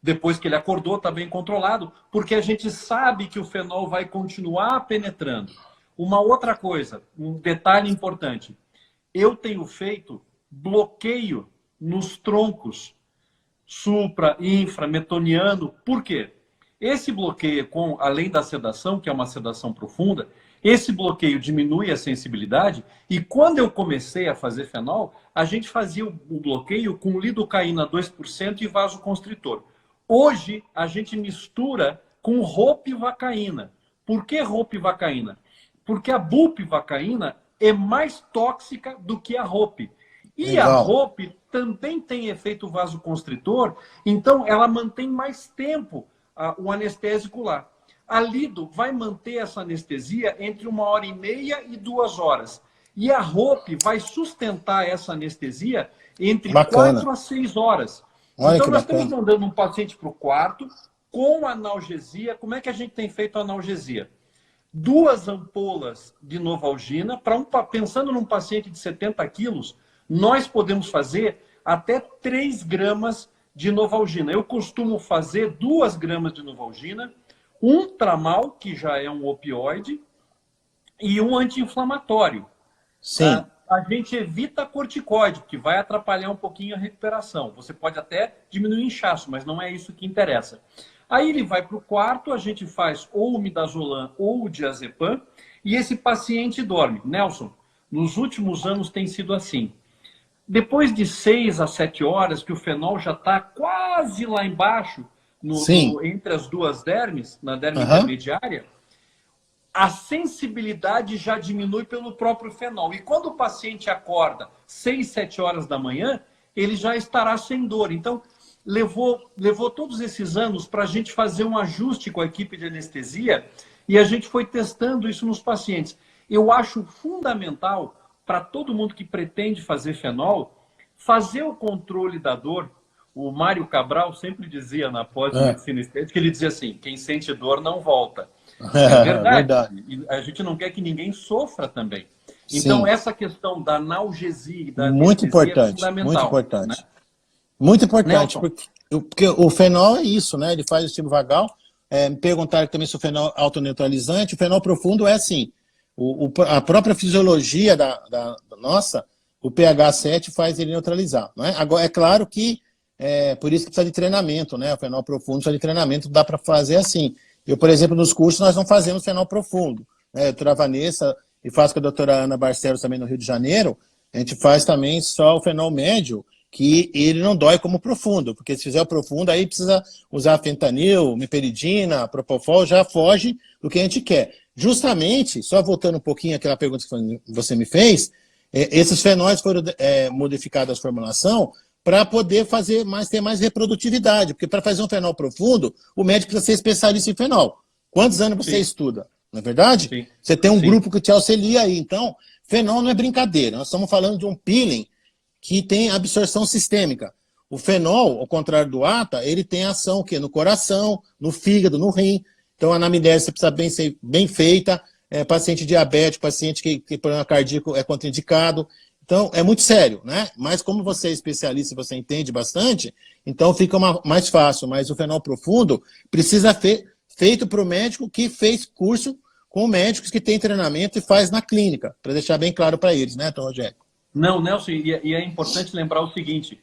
[SPEAKER 1] Depois que ele acordou, está bem controlado, porque a gente sabe que o fenol vai continuar penetrando. Uma outra coisa, um detalhe importante. Eu tenho feito bloqueio nos troncos supra, infra, metoniano. Por quê? Esse bloqueio, além da sedação, que é uma sedação profunda, esse bloqueio diminui a sensibilidade. E quando eu comecei a fazer fenol, a gente fazia o bloqueio com lidocaína 2% e vasoconstritor. Hoje, a gente mistura com ropivacaína. Por que ropivacaína? Porque a bupivacaína é mais tóxica do que a ROP. E legal. A ROP também tem efeito vasoconstritor, então ela mantém mais tempo o anestésico lá. A Lido vai manter essa anestesia entre 1h30 e 2 horas. E a ROP vai sustentar essa anestesia entre 4 a 6 horas.
[SPEAKER 2] Olha,
[SPEAKER 1] então nós
[SPEAKER 2] bacana.
[SPEAKER 1] estamos mandando um paciente para o quarto com analgesia. Como é que a gente tem feito a analgesia? 2 ampolas de Novalgina, pensando num paciente de 70 quilos, nós podemos fazer até 3 gramas de Novalgina. Eu costumo fazer 2 gramas de Novalgina, um tramal, que já é um opioide, e um anti-inflamatório.
[SPEAKER 2] Sim.
[SPEAKER 1] A gente evita corticoide, que vai atrapalhar um pouquinho a recuperação. Você pode até diminuir o inchaço, mas não é isso que interessa. Aí ele vai para o quarto, a gente faz ou o midazolam ou o diazepam, e esse paciente dorme. Nelson, nos últimos anos tem sido assim. Depois de 6 a 7 horas, que o fenol já está quase lá embaixo, entre as duas dermes, na derme intermediária, a sensibilidade já diminui pelo próprio fenol. E quando o paciente acorda 6, 7 horas da manhã, ele já estará sem dor. Então, levou todos esses anos para a gente fazer um ajuste com a equipe de anestesia e a gente foi testando isso nos pacientes. Eu acho fundamental para todo mundo que pretende fazer fenol, fazer o controle da dor. O Mário Cabral sempre dizia na pós-medicina estética, ele dizia assim, quem sente dor não volta. É verdade. E a gente não quer que ninguém sofra também. Então, essa questão da analgesia e da
[SPEAKER 2] muito importante,
[SPEAKER 1] é fundamental.
[SPEAKER 2] muito importante. Né? Muito importante, porque o fenol é isso, né? Ele faz o estímulo vagal. Me perguntaram também se o fenol é autoneutralizante. O fenol profundo é assim. A própria fisiologia da nossa, o pH 7 faz ele neutralizar. Não é? Agora, é claro que por isso que precisa de treinamento, né? O fenol profundo precisa de treinamento, dá para fazer assim. Eu, por exemplo, nos cursos nós não fazemos fenol profundo. Né? A doutora Vanessa, e faço com a doutora Ana Barcelos também no Rio de Janeiro, a gente faz também só o fenol médio, que ele não dói como profundo, porque se fizer o profundo, aí precisa usar fentanil, meperidina, propofol, já foge do que a gente quer. Justamente, só voltando um pouquinho àquela pergunta que você me fez, esses fenóis foram modificados a formulação para poder ter mais reprodutividade, porque para fazer um fenol profundo, o médico precisa ser especialista em fenol. Quantos anos você estuda? Não é verdade? Sim. Você tem um grupo que te auxilia aí. Então, Fenol não é brincadeira, nós estamos falando de um peeling que tem absorção sistêmica. O fenol, ao contrário do ATA, ele tem ação o quê? No coração, no fígado, no rim. Então a anamnese precisa ser bem feita, paciente diabético, paciente que tem problema cardíaco é contraindicado. Então é muito sério, né? Mas como você é especialista e você entende bastante, então fica mais fácil. Mas o fenol profundo precisa ser feito para o médico que fez curso com médicos que têm treinamento e faz na clínica, para deixar bem claro para eles, né, Tom Rogério?
[SPEAKER 1] Não, Nelson, e é importante lembrar o seguinte,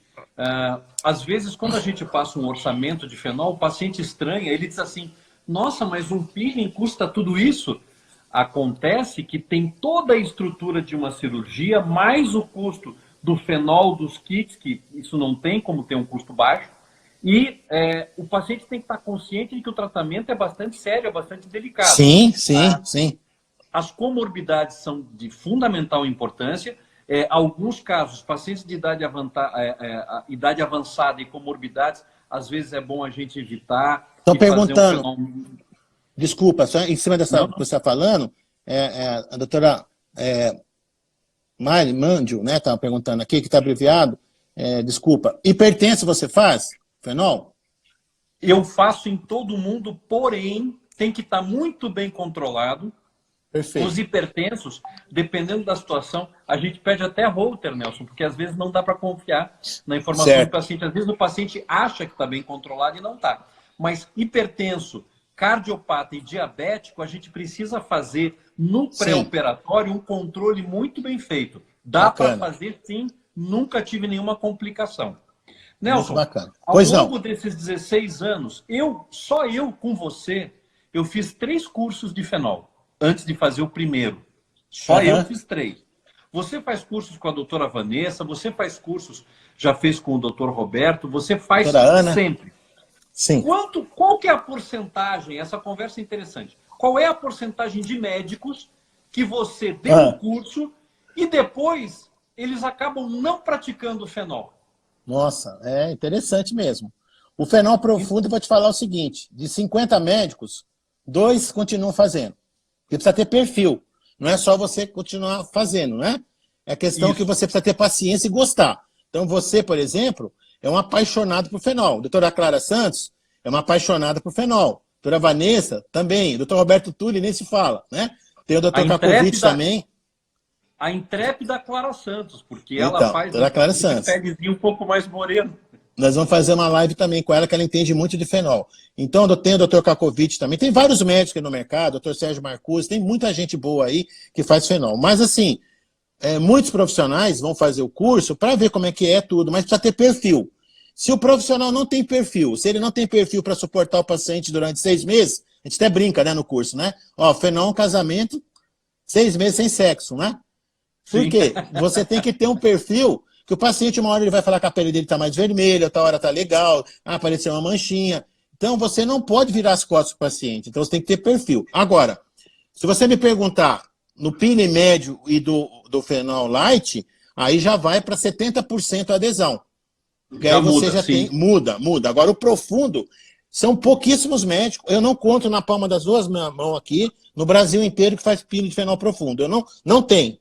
[SPEAKER 1] às vezes quando a gente passa um orçamento de fenol, o paciente estranha, ele diz assim, nossa, mas um peeling custa tudo isso? Acontece que tem toda a estrutura de uma cirurgia, mais o custo do fenol, dos kits, que isso não tem como ter um custo baixo, e o paciente tem que estar consciente de que o tratamento é bastante sério, é bastante delicado.
[SPEAKER 2] Sim, sim, sim.
[SPEAKER 1] As comorbidades são de fundamental importância. Alguns casos, pacientes de idade avançada e comorbidades, às vezes é bom a gente evitar.
[SPEAKER 2] Estão perguntando,
[SPEAKER 1] fenômeno...
[SPEAKER 2] desculpa, só em cima dessa que você está falando, a doutora Mari Mandio, né, estava perguntando aqui, que está abreviado, desculpa, hipertenso você faz? Fenol?
[SPEAKER 1] Eu faço em todo mundo, porém, tem que estar muito bem controlado.
[SPEAKER 2] Perfeito.
[SPEAKER 1] Os hipertensos, dependendo da situação, a gente pede até holter, Nelson, porque às vezes não dá para confiar na informação do paciente. Às vezes o paciente acha que está bem controlado e não está. Mas hipertenso, cardiopata e diabético, a gente precisa fazer no pré-operatório um controle muito bem feito. Dá para fazer sim, nunca tive nenhuma complicação. Nelson, ao longo desses 16 anos, só eu com você, eu fiz 3 cursos de fenol, antes de fazer o primeiro. Só eu fiz 3. Você faz cursos com a doutora Vanessa, você faz cursos, já fez com o doutor Roberto, você faz sempre.
[SPEAKER 2] Sim.
[SPEAKER 1] Qual que é a porcentagem, essa conversa é interessante, qual é a porcentagem de médicos que você deu o curso e depois eles acabam não praticando o fenol?
[SPEAKER 2] Nossa, é interessante mesmo. O fenol profundo, eu vou te falar o seguinte, de 50 médicos, 2 continuam fazendo. Porque precisa ter perfil. Não é só você continuar fazendo, né? É questão que você precisa ter paciência e gostar. Então você, por exemplo, é um apaixonado por fenol. A doutora Clara Santos é uma apaixonada por fenol. A doutora Vanessa também. O doutor Roberto Tulli nem se fala, né? Tem o doutor Kakovic também.
[SPEAKER 1] A intrépida Clara Santos, porque ela faz um pedezinho um pouco mais moreno.
[SPEAKER 2] Nós vamos fazer uma live também com ela, que ela entende muito de fenol. Então, tem o Dr. Kakovic também. Tem vários médicos no mercado, Dr. Sérgio Marcuzzi, tem muita gente boa aí que faz fenol. Mas, assim, muitos profissionais vão fazer o curso para ver como é que é tudo, mas precisa ter perfil. Se o profissional não tem perfil, se ele não tem perfil para suportar o paciente durante 6 meses, a gente até brinca, né, no curso, né? Ó, fenol é um casamento, 6 meses sem sexo, né? Por quê? Você tem que ter um perfil que o paciente, uma hora ele vai falar que a pele dele está mais vermelha, outra hora está legal, apareceu uma manchinha. Então, você não pode virar as costas para o paciente. Então, você tem que ter perfil. Agora, se você me perguntar no peeling médio e do fenol light, aí já vai para 70% a adesão. Porque aí você já tem... Muda. Agora, o profundo, são pouquíssimos médicos. Eu não conto na palma das 2 mãos aqui, no Brasil inteiro, que faz peeling de fenol profundo. Não tem.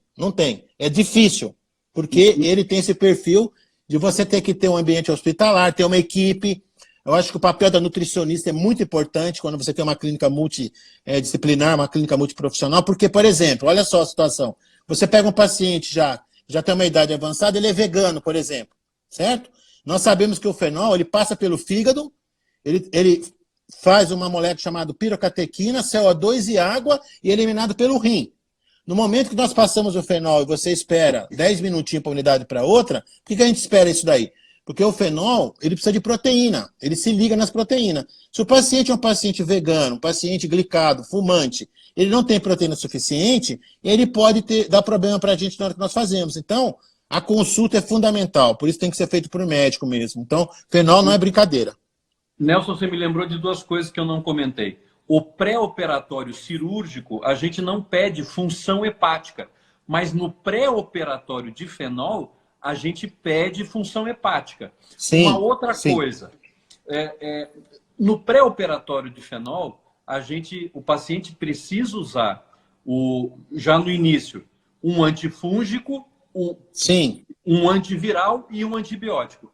[SPEAKER 2] É difícil. Porque ele tem esse perfil de você ter que ter um ambiente hospitalar, ter uma equipe. Eu acho que o papel da nutricionista é muito importante quando você tem uma clínica multidisciplinar, uma clínica multiprofissional, porque, por exemplo, olha só a situação. Você pega um paciente já tem uma idade avançada, ele é vegano, por exemplo, certo? Nós sabemos que o fenol, ele passa pelo fígado, ele faz uma molécula chamada pirocatequina, CO2 e água, e é eliminado pelo rim. No momento que nós passamos o fenol e você espera 10 minutinhos para uma unidade para outra, por que a gente espera isso daí? Porque o fenol, ele precisa de proteína, ele se liga nas proteínas. Se o paciente é um paciente vegano, um paciente glicado, fumante, ele não tem proteína suficiente, ele pode dar problema para a gente na hora que nós fazemos. Então, a consulta é fundamental, por isso tem que ser feito por um médico mesmo. Então, fenol não é brincadeira.
[SPEAKER 1] Nelson, você me lembrou de 2 coisas que eu não comentei. O pré-operatório cirúrgico, a gente não pede função hepática, mas no pré-operatório de fenol, a gente pede função hepática.
[SPEAKER 2] Sim,
[SPEAKER 1] uma outra coisa, no pré-operatório de fenol, o paciente precisa usar, já no início, um antifúngico,
[SPEAKER 2] Sim.
[SPEAKER 1] um antiviral e um antibiótico.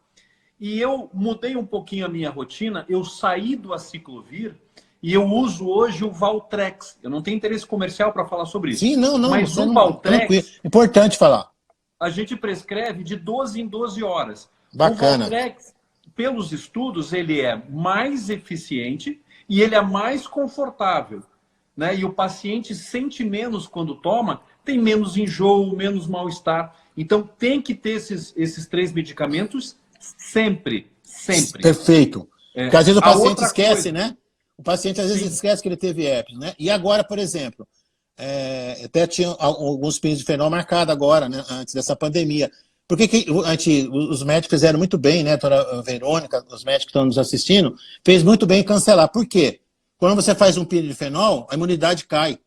[SPEAKER 1] E eu mudei um pouquinho a minha rotina, eu saí do aciclovir e eu uso hoje o Valtrex. Eu não tenho interesse comercial para falar sobre isso.
[SPEAKER 2] Sim, não,
[SPEAKER 1] Mas
[SPEAKER 2] você
[SPEAKER 1] o
[SPEAKER 2] não... Tranquilo.
[SPEAKER 1] Valtrex,
[SPEAKER 2] Importante falar.
[SPEAKER 1] a gente prescreve de 12 em 12 horas. O
[SPEAKER 2] Bacana.
[SPEAKER 1] Valtrex, pelos estudos, ele é mais eficiente e ele é mais confortável, né? E o paciente sente menos quando toma, tem menos enjoo, menos mal-estar. Então, tem que ter esses 3 medicamentos sempre, sempre.
[SPEAKER 2] Perfeito. Porque às vezes o
[SPEAKER 1] A
[SPEAKER 2] paciente
[SPEAKER 1] outra
[SPEAKER 2] esquece,
[SPEAKER 1] coisa,
[SPEAKER 2] né? O paciente às vezes
[SPEAKER 1] sim,
[SPEAKER 2] esquece que ele teve herpes, né? E agora, por exemplo, até tinha alguns pinos de fenol marcado agora, né? Antes dessa pandemia. Por que os médicos fizeram muito bem, né? A doutora Verônica, os médicos que estão nos assistindo, fez muito bem em cancelar. Por quê? Quando você faz um pino de fenol, a imunidade cai.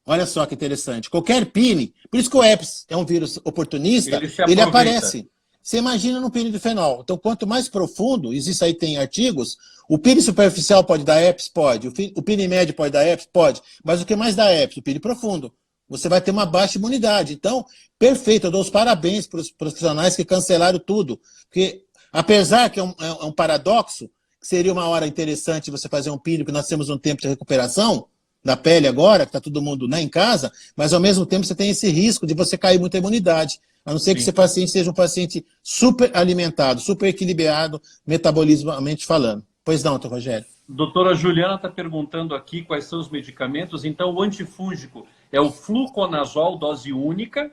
[SPEAKER 2] Olha só que interessante. Qualquer PIN, por isso que o herpes é um vírus oportunista,
[SPEAKER 1] ele se
[SPEAKER 2] ele
[SPEAKER 1] aproveita.
[SPEAKER 2] aparece. Você imagina no PIN de fenol. Então, quanto mais profundo, existe aí, tem artigos, o PIN superficial pode dar herpes? Pode. O PIN médio pode dar herpes? Pode. Mas o que mais dá herpes? O PIN profundo. Você vai ter uma baixa imunidade. Então, perfeito, eu dou os parabéns para os profissionais que cancelaram tudo. Porque, apesar que é um paradoxo, que seria uma hora interessante você fazer um PIN, porque nós temos um tempo de recuperação da pele agora, que está todo mundo, né, em casa, mas ao mesmo tempo você tem esse risco de você cair muita imunidade. A não ser que
[SPEAKER 1] Sim.
[SPEAKER 2] esse paciente seja um paciente super alimentado, super equilibrado, metabolismamente falando. Pois não, doutor Rogério.
[SPEAKER 1] Doutora Juliana está perguntando aqui quais são os medicamentos. Então, o antifúngico é o fluconazol, dose única.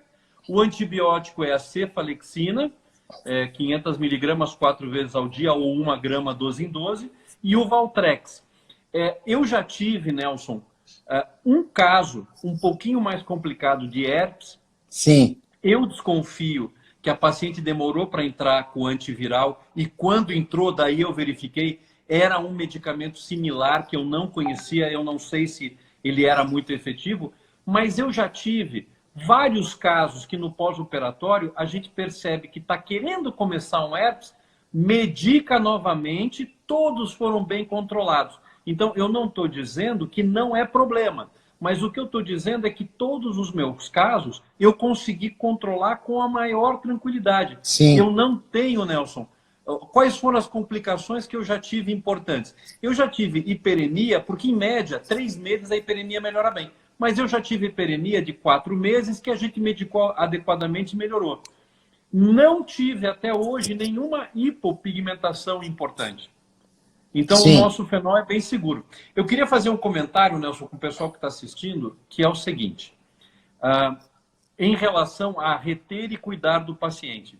[SPEAKER 1] O antibiótico é a cefalexina, 500 miligramas 4 vezes ao dia, ou 1 grama 12 em 12. E o Valtrex. Eu já tive, Nelson, um caso um pouquinho mais complicado de herpes.
[SPEAKER 2] Sim.
[SPEAKER 1] Eu desconfio que a paciente demorou para entrar com o antiviral e quando entrou, daí eu verifiquei, era um medicamento similar que eu não conhecia, eu não sei se ele era muito efetivo, mas eu já tive vários casos que no pós-operatório a gente percebe que está querendo começar um herpes, medica novamente, todos foram bem controlados. Então, eu não estou dizendo que não é problema, mas o que eu estou dizendo é que todos os meus casos eu consegui controlar com a maior tranquilidade.
[SPEAKER 2] Sim.
[SPEAKER 1] Eu não tenho, Nelson. Quais foram as complicações que eu já tive importantes? Eu já tive hiperemia, porque em média, 3 meses a hiperemia melhora bem. Mas eu já tive hiperemia de 4 meses que a gente medicou adequadamente e melhorou. Não tive até hoje nenhuma hipopigmentação importante. Então, o
[SPEAKER 2] Sim.
[SPEAKER 1] nosso fenol é bem seguro. Eu queria fazer um comentário, Nelson, com o pessoal que está assistindo, que é o seguinte. Em relação a reter e cuidar do paciente.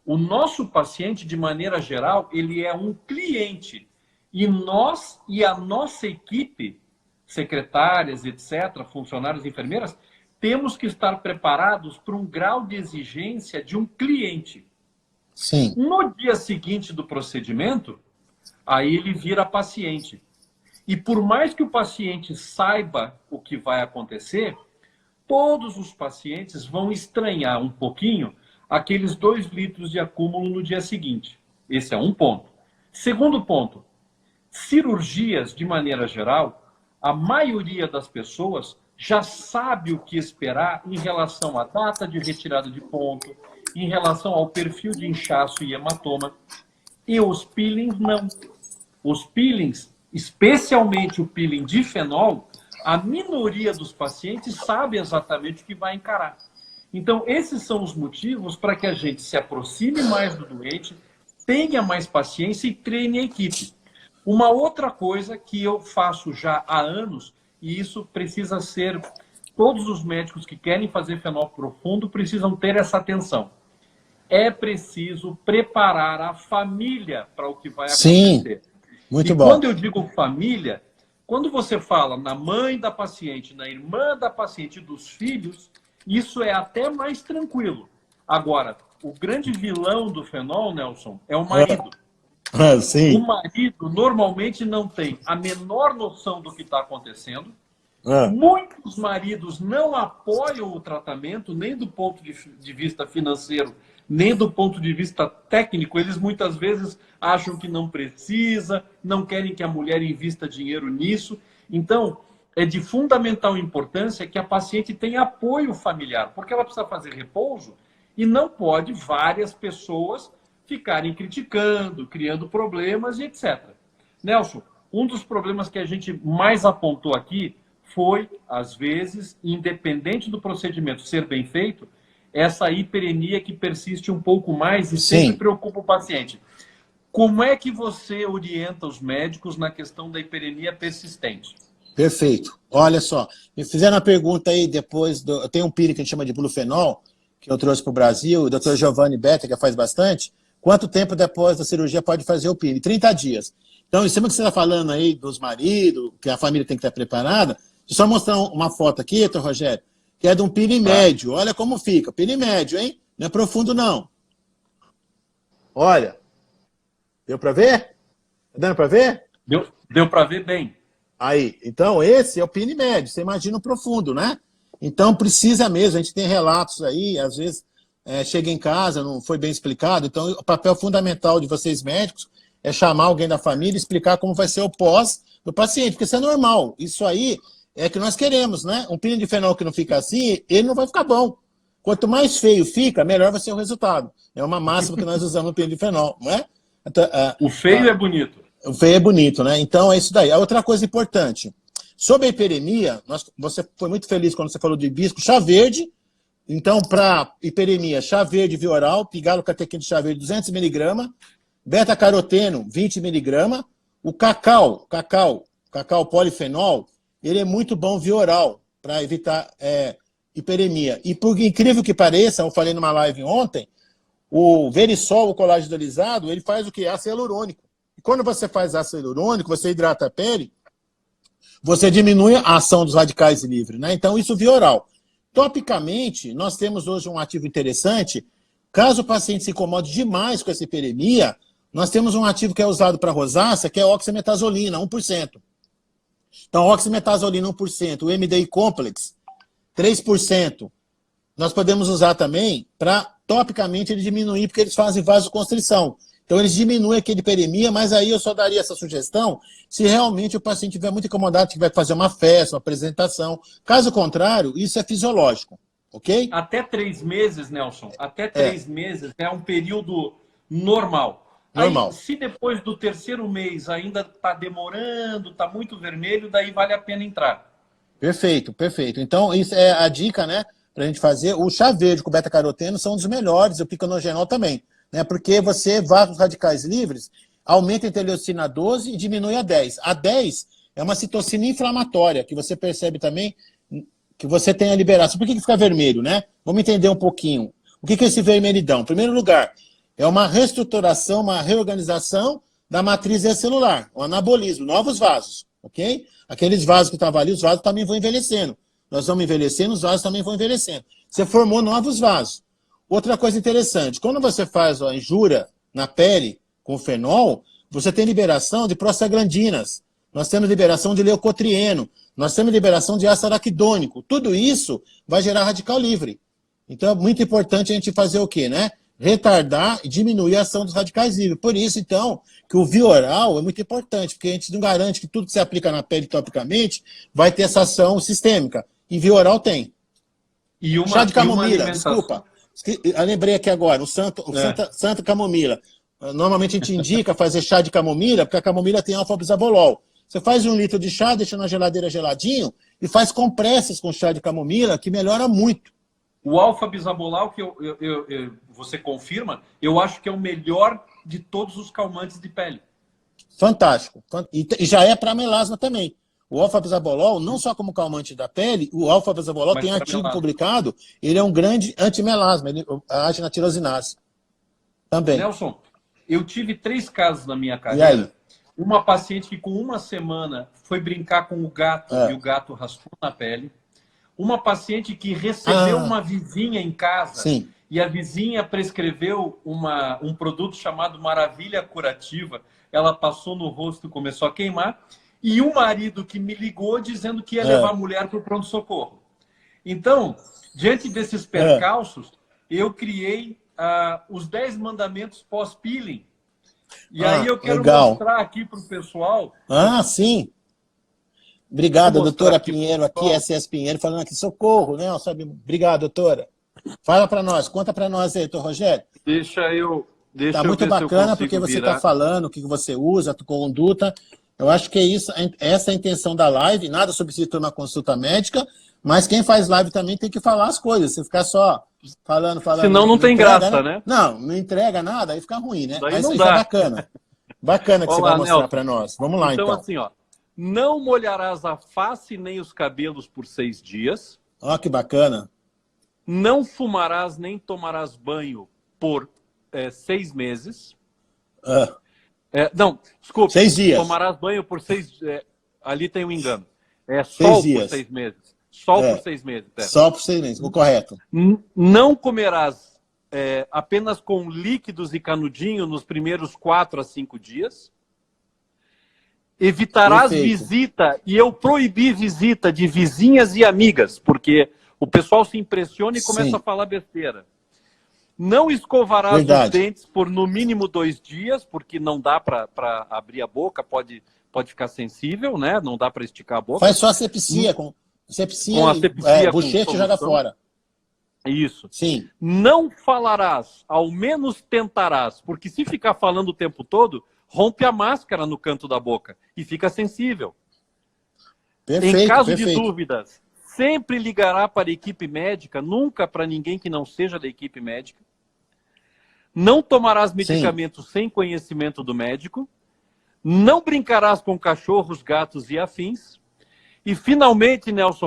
[SPEAKER 1] O nosso paciente, de maneira geral, ele é um cliente. E nós e a nossa equipe, secretárias, etc., funcionários, enfermeiras, temos que estar preparados para um grau de exigência de um cliente.
[SPEAKER 2] Sim.
[SPEAKER 1] No dia seguinte do procedimento, aí ele vira paciente. E por mais que o paciente saiba o que vai acontecer, todos os pacientes vão estranhar um pouquinho aqueles 2 litros de acúmulo no dia seguinte. Esse é um ponto. Segundo ponto, cirurgias, de maneira geral, a maioria das pessoas já sabe o que esperar em relação à data de retirada de ponto, em relação ao perfil de inchaço e hematoma. E os peelings não. Os peelings, especialmente o peeling de fenol, a minoria dos pacientes sabe exatamente o que vai encarar. Então, esses são os motivos para que a gente se aproxime mais do doente, tenha mais paciência e treine a equipe. Uma outra coisa que eu faço já há anos, e isso precisa ser... Todos os médicos que querem fazer fenol profundo precisam ter essa atenção. É preciso preparar a família para o que vai acontecer.
[SPEAKER 2] Sim. Muito
[SPEAKER 1] E
[SPEAKER 2] bom.
[SPEAKER 1] quando eu digo família, quando você fala na mãe da paciente, na irmã da paciente e dos filhos, isso é até mais tranquilo. Agora, o grande vilão do fenol, Nelson, é o marido. O
[SPEAKER 2] Sim.
[SPEAKER 1] marido normalmente não tem a menor noção do que está acontecendo.
[SPEAKER 2] Ah.
[SPEAKER 1] Muitos maridos não apoiam o tratamento, nem do ponto de vista financeiro, nem do ponto de vista técnico. Eles muitas vezes acham que não precisa, não querem que a mulher invista dinheiro nisso. Então, é de fundamental importância que a paciente tenha apoio familiar, porque ela precisa fazer repouso e não pode várias pessoas ficarem criticando, criando problemas e etc. Nelson, um dos problemas que a gente mais apontou aqui foi, às vezes, independente do procedimento ser bem feito, essa hiperemia que persiste um pouco mais e sempre preocupa o paciente. Como é que você orienta os médicos na questão da hiperemia persistente?
[SPEAKER 2] Perfeito. Olha só, me fizeram uma pergunta aí depois, tem um pire que a gente chama de blufenol, que eu trouxe para o Brasil, o Dr. Giovanni Betta, que faz bastante. Quanto tempo depois da cirurgia pode fazer o pire? 30 dias. Então, em cima que você está falando aí dos maridos, que a família tem que estar preparada, deixa eu só mostrar uma foto aqui, doutor Rogério, que é de um pire médio. Olha como fica. Pire médio, hein? Não é profundo, não. Olha. Deu para ver? Tá dando para ver?
[SPEAKER 1] Deu para ver bem.
[SPEAKER 2] Aí, então esse é o pine médio, você imagina o profundo, né? Então precisa mesmo, a gente tem relatos aí, às vezes chega em casa, não foi bem explicado, então o papel fundamental de vocês médicos é chamar alguém da família e explicar como vai ser o pós do paciente, porque isso é normal, isso aí é que nós queremos, né? Um pine de fenol que não fica assim, ele não vai ficar bom. Quanto mais feio fica, melhor vai ser o resultado. É uma máxima que nós usamos no pine de fenol, não é?
[SPEAKER 1] O feio é bonito.
[SPEAKER 2] O feio é bonito, né? Então é isso daí. A outra coisa importante, sobre a hiperemia, você foi muito feliz quando você falou de hibisco, chá verde. Então, para hiperemia, chá verde via oral, pigalocatequina de chá verde 200 mg, beta-caroteno 20 mg, o cacau polifenol, ele é muito bom via oral para evitar hiperemia. E por incrível que pareça, eu falei numa live ontem, o Verisol, o colágeno hidrolisado, ele faz o quê? Ácido hialurônico. E quando você faz ácido hialurônico, você hidrata a pele, você diminui a ação dos radicais livres, né? Então, isso via oral. Topicamente, nós temos hoje um ativo interessante. Caso o paciente se incomode demais com essa hiperemia, nós temos um ativo que é usado para rosácea, que é a oximetazolina, 1%. Então, oximetazolina 1%, o MDI Complex, 3%. Nós podemos usar também para, topicamente, ele diminuir, porque eles fazem vasoconstrição. Então, eles diminuem aquele hiperemia, mas aí eu só daria essa sugestão se realmente o paciente estiver muito incomodado, tiver que fazer uma festa, uma apresentação. Caso contrário, isso é fisiológico, ok?
[SPEAKER 1] Até 3 meses, Nelson, até 3 meses é um período normal.
[SPEAKER 2] Normal.
[SPEAKER 1] Aí, se depois do 3º mês ainda está demorando, está muito vermelho, daí vale a pena entrar.
[SPEAKER 2] Perfeito, perfeito. Então, isso é a dica, né, para a gente fazer. O chá verde com beta-caroteno são dos melhores, o piconogenol também. Né, porque você varre os radicais livres, aumenta a interleucina 12 e diminui a 10. A 10 é uma citocina inflamatória, que você percebe também que você tem a liberação. Por que fica vermelho, né? Vamos entender um pouquinho. O que é esse vermelhidão? Em primeiro lugar, é uma reestruturação, uma reorganização da matriz celular, o anabolismo, novos vasos, ok? Aqueles vasos que estavam ali, os vasos também vão envelhecendo. Nós vamos envelhecendo, os vasos também vão envelhecendo. Você formou novos vasos. Outra coisa interessante, quando você faz a injúria na pele com fenol, você tem liberação de prostaglandinas, nós temos liberação de leucotrieno, nós temos liberação de ácido araquidônico. Tudo isso vai gerar radical livre. Então é muito importante a gente fazer o quê, né? Retardar e diminuir a ação dos radicais livres. Por isso, então, que o via oral é muito importante, porque a gente não garante que tudo que você aplica na pele topicamente vai ter essa ação sistêmica. E via oral tem. Chá de camomila, desculpa. Eu lembrei aqui agora, o Santa Camomila. Normalmente a gente indica fazer chá de camomila, porque a camomila tem alfa-bisabolol. Você faz 1 litro de chá, deixa na geladeira geladinho e faz compressas com chá de camomila, que melhora muito.
[SPEAKER 1] O alfa-bisabolol, que você confirma, eu acho que é o melhor de todos os calmantes de pele.
[SPEAKER 2] Fantástico. E já é para melasma também. O alfa-bisabolol, não só como calmante da pele, o alfa-bisabolol tem artigo publicado, ele é um grande antimelasma, ele age na tirosinase. Também.
[SPEAKER 1] Nelson, eu tive 3 casos na minha carreira. Uma paciente que com 1 semana foi brincar com o gato e o gato raspou na pele. Uma paciente que recebeu uma vizinha em casa e a vizinha prescreveu um produto chamado Maravilha Curativa. Ela passou no rosto e começou a queimar. E um marido que me ligou dizendo que ia levar a mulher para o pronto-socorro. Então, diante desses percalços, eu criei os 10 mandamentos pós-peeling. E aí eu quero mostrar aqui para o pessoal.
[SPEAKER 2] Sim. Obrigado,
[SPEAKER 1] Vou mostrar
[SPEAKER 2] doutora
[SPEAKER 1] aqui.
[SPEAKER 2] Pinheiro, aqui, SS Pinheiro, falando aqui, socorro, né? Sabe? Obrigado, doutora. Fala para nós, conta para nós aí, doutor Rogério.
[SPEAKER 1] Deixa eu
[SPEAKER 2] Tá muito
[SPEAKER 1] ver se eu
[SPEAKER 2] bacana porque
[SPEAKER 1] consigo
[SPEAKER 2] você está
[SPEAKER 1] virar.
[SPEAKER 2] falando, o que você usa, a tua conduta. Eu acho que é isso, essa é a intenção da live, nada substitui uma consulta médica, mas quem faz live também tem que falar as coisas. Se ficar só falando,
[SPEAKER 1] Senão não tem
[SPEAKER 2] entrega,
[SPEAKER 1] graça, né?
[SPEAKER 2] Não entrega nada, aí fica ruim, né?
[SPEAKER 1] Daí
[SPEAKER 2] Mas
[SPEAKER 1] não
[SPEAKER 2] isso é
[SPEAKER 1] dá.
[SPEAKER 2] bacana. Bacana que você
[SPEAKER 1] Olá,
[SPEAKER 2] vai mostrar
[SPEAKER 1] Nelson.
[SPEAKER 2] para nós. Vamos lá,
[SPEAKER 1] Então,
[SPEAKER 2] então.
[SPEAKER 1] assim, ó, não molharás a face nem os cabelos por 6 dias,
[SPEAKER 2] Ó, que bacana.
[SPEAKER 1] não fumarás nem tomarás banho por 6 meses.
[SPEAKER 2] Ah,
[SPEAKER 1] Não, desculpe.
[SPEAKER 2] 6 dias.
[SPEAKER 1] Tomarás banho por 6... ali tem um engano. É
[SPEAKER 2] 6
[SPEAKER 1] sol por
[SPEAKER 2] dias.
[SPEAKER 1] 6 meses. Sol
[SPEAKER 2] É.
[SPEAKER 1] por 6 meses.
[SPEAKER 2] Só por 6 meses, o correto.
[SPEAKER 1] Não comerás apenas com líquidos e canudinho nos primeiros 4 a 5 dias. Evitarás
[SPEAKER 2] Perfeito.
[SPEAKER 1] visita, e eu proibi visita de vizinhas e amigas, porque o pessoal se impressiona e começa
[SPEAKER 2] Sim.
[SPEAKER 1] a falar besteira. Não escovarás
[SPEAKER 2] Verdade.
[SPEAKER 1] os dentes por no mínimo 2 dias, porque não dá para abrir a boca, pode ficar sensível, né? Não dá para esticar a boca.
[SPEAKER 2] Faz só asepsia, com
[SPEAKER 1] asepsia, com
[SPEAKER 2] bochecha e joga
[SPEAKER 1] solução.
[SPEAKER 2] fora.
[SPEAKER 1] Isso.
[SPEAKER 2] Sim,
[SPEAKER 1] Não falarás, ao menos tentarás, porque se ficar falando o tempo todo, rompe a máscara no canto da boca e fica sensível.
[SPEAKER 2] perfeito,
[SPEAKER 1] Em caso de
[SPEAKER 2] perfeito.
[SPEAKER 1] dúvidas, sempre ligará para a equipe médica, nunca para ninguém que não seja da equipe médica. Não tomarás medicamentos sem conhecimento do médico. Não brincarás com cachorros, gatos e afins. E, finalmente, Nelson,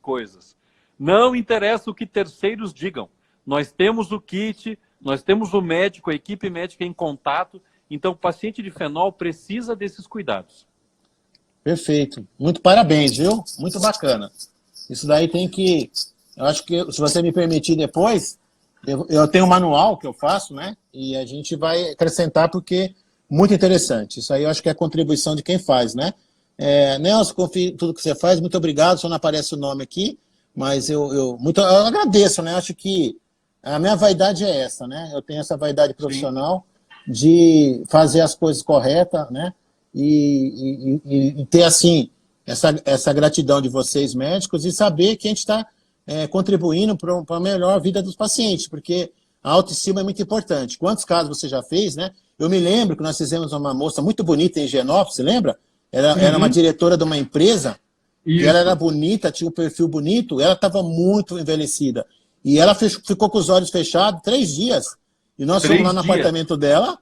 [SPEAKER 1] coisas. Não interessa o que terceiros digam. Nós temos o kit, nós temos o médico, a equipe médica em contato. Então, o paciente de fenol precisa desses cuidados.
[SPEAKER 2] Perfeito. Muito parabéns, viu? Muito bacana. Isso daí tem que... Eu acho que, se você me permitir depois, eu tenho um manual que eu faço, né? E a gente vai acrescentar porque muito interessante. Isso aí eu acho que é a contribuição de quem faz, né? Nelson, confio em tudo que você faz. Muito obrigado. Só não aparece o nome aqui, mas eu agradeço, né? Acho que a minha vaidade é essa, né? Eu tenho essa vaidade profissional de fazer as coisas corretas, né? E ter, assim, essa gratidão de vocês, médicos, e saber que a gente está contribuindo para a melhor vida dos pacientes, porque a autoestima é muito importante. Quantos casos você já fez, né? Eu me lembro que nós fizemos uma moça muito bonita em Higienópolis, você lembra? Era uma diretora de uma empresa, e ela era bonita, tinha um perfil bonito, ela estava muito envelhecida. E ela ficou com os olhos fechados 3 dias. E nós fomos lá no apartamento dela,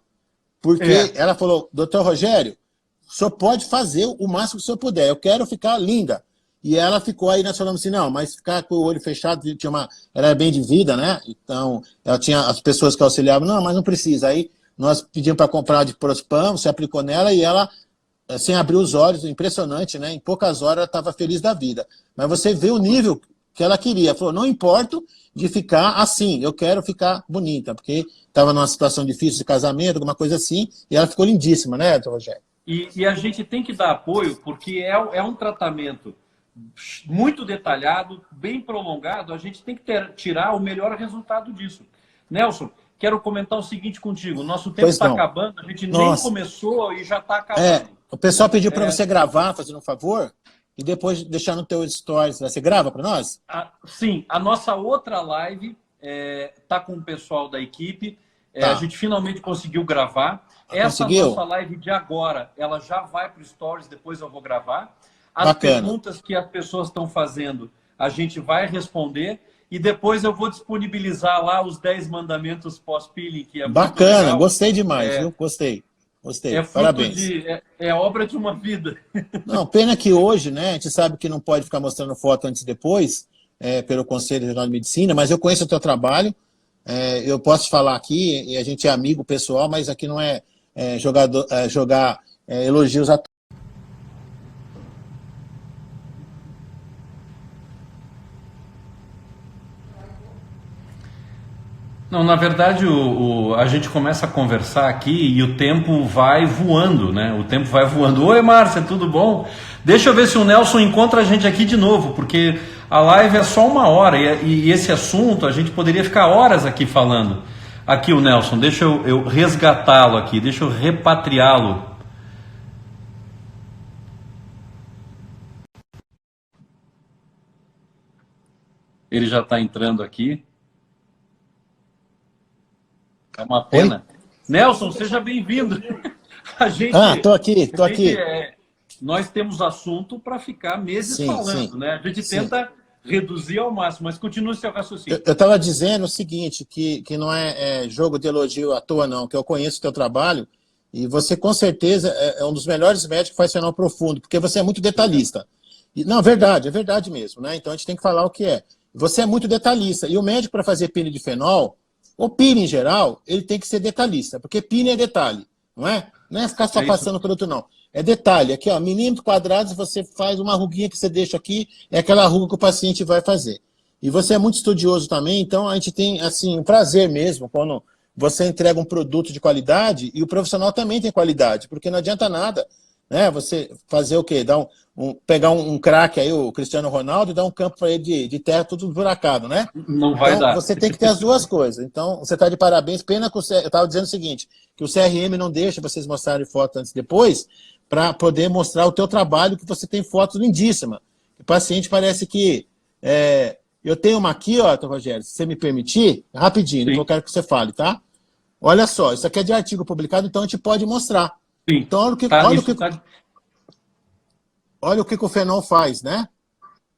[SPEAKER 2] porque ela falou, doutor Rogério, o senhor pode fazer o máximo que o senhor puder, eu quero ficar linda. E ela ficou aí, nós falamos assim, não, mas ficar com o olho fechado, ela era bem de vida, né? Então, ela tinha as pessoas que auxiliavam, não, mas não precisa. Aí nós pedimos para comprar de Prospam, você aplicou nela e ela, sem abrir os olhos, impressionante, né? Em poucas horas ela estava feliz da vida. Mas você vê o nível que ela queria. Ela falou, não importa de ficar assim, eu quero ficar bonita, porque estava numa situação difícil de casamento, alguma coisa assim, e ela ficou lindíssima, né, doutor Rogério?
[SPEAKER 1] E a gente tem que dar apoio, porque é um tratamento muito detalhado, bem prolongado, a gente tem que tirar o melhor resultado disso. Nelson, quero comentar o seguinte contigo, nosso tempo está acabando, a gente nem começou e já está acabando.
[SPEAKER 2] O pessoal pediu para você gravar, fazendo um favor, e depois deixar no teu stories. Você grava para nós?
[SPEAKER 1] Sim, a nossa outra live está com o pessoal da equipe, a gente finalmente conseguiu gravar. Essa nossa live de agora, ela já vai para o stories, depois eu vou gravar. As perguntas que as pessoas estão fazendo, a gente vai responder e depois eu vou disponibilizar lá os 10 mandamentos pós-peeling, que é
[SPEAKER 2] bacana,
[SPEAKER 1] muito legal.
[SPEAKER 2] Gostei demais, viu? Gostei. Parabéns.
[SPEAKER 1] É obra de uma vida.
[SPEAKER 2] Não, pena que hoje, né, a gente sabe que não pode ficar mostrando foto antes e depois, pelo Conselho Regional de Medicina, mas eu conheço o teu trabalho, eu posso falar aqui, e a gente é amigo pessoal, mas aqui não é jogar elogios a todos.
[SPEAKER 1] Não, na verdade, a gente começa a conversar aqui e o tempo vai voando, né? O tempo vai voando. Oi, Márcia, tudo bom? Deixa eu ver se o Nelson encontra a gente aqui de novo, porque a live é só 1 hora e esse assunto a gente poderia ficar horas aqui falando. Aqui o Nelson, deixa eu resgatá-lo aqui, deixa eu repatriá-lo. Ele já está entrando aqui. É uma pena.
[SPEAKER 2] Oi?
[SPEAKER 1] Nelson, seja bem-vindo. A gente,
[SPEAKER 2] Tô aqui, tô aqui.
[SPEAKER 1] nós temos assunto para ficar meses
[SPEAKER 2] Sim, sim,
[SPEAKER 1] falando, né? A gente
[SPEAKER 2] sim.
[SPEAKER 1] tenta reduzir ao máximo, mas continue seu raciocínio.
[SPEAKER 2] Eu estava dizendo o seguinte, que não é jogo de elogio à toa, não, que eu conheço o teu trabalho e você, com certeza, é um dos melhores médicos que faz fenol profundo, porque você é muito detalhista. Não, é verdade mesmo, né? Então a gente tem que falar o que é. Você é muito detalhista. E o médico, para fazer pine de fenol, ou pine em geral, ele tem que ser detalhista, porque pine é detalhe, não é? Não é ficar só
[SPEAKER 1] É isso.
[SPEAKER 2] passando produto, não. É detalhe. Aqui, ó, milímetros quadrados, você faz uma ruguinha que você deixa aqui, é aquela ruga que o paciente vai fazer. E você é muito estudioso também, então a gente tem, assim, um prazer mesmo quando você entrega um produto de qualidade e o profissional também tem qualidade, porque não adianta nada, né? Você fazer o quê? Pegar um craque aí, o Cristiano Ronaldo, e dar um campo para ele de terra tudo buracado, né?
[SPEAKER 1] Não vai
[SPEAKER 2] Então,
[SPEAKER 1] dar.
[SPEAKER 2] você tem que ter as duas coisas. Então, você está de parabéns. Pena que eu estava dizendo o seguinte, que o CRM não deixa vocês mostrarem foto antes e depois, para poder mostrar o teu trabalho, que você tem fotos lindíssimas. O paciente parece que... eu tenho uma aqui, ó, Rogério, se você me permitir, rapidinho, que
[SPEAKER 1] Sim,
[SPEAKER 2] eu quero que você fale, tá? Olha só, isso aqui é de artigo publicado, então a gente pode mostrar.
[SPEAKER 1] sim.
[SPEAKER 2] Então,
[SPEAKER 1] Tá, isso tá...
[SPEAKER 2] olha o que o fenol faz, né?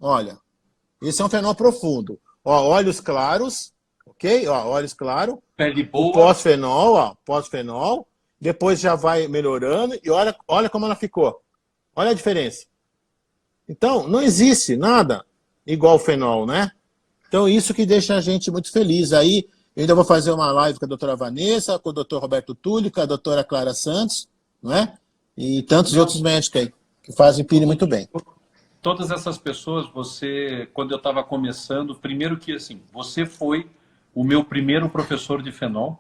[SPEAKER 2] Olha, esse é um fenol profundo. Ó, olhos claros, ok? Ó, olhos claros.
[SPEAKER 1] Pele
[SPEAKER 2] O
[SPEAKER 1] boa.
[SPEAKER 2] pós-fenol, ó, pós-fenol. Depois já vai melhorando. E olha como ela ficou. Olha a diferença. Então, não existe nada igual o fenol, né? Então, isso que deixa a gente muito feliz. Aí, eu ainda vou fazer uma live com a doutora Vanessa, com o doutor Roberto Túlio, com a doutora Clara Santos, não é? E tantos outros médicos aí, que fazem pine muito bem.
[SPEAKER 1] Todas essas pessoas, quando eu estava começando, primeiro que assim, você foi o meu primeiro professor de fenol.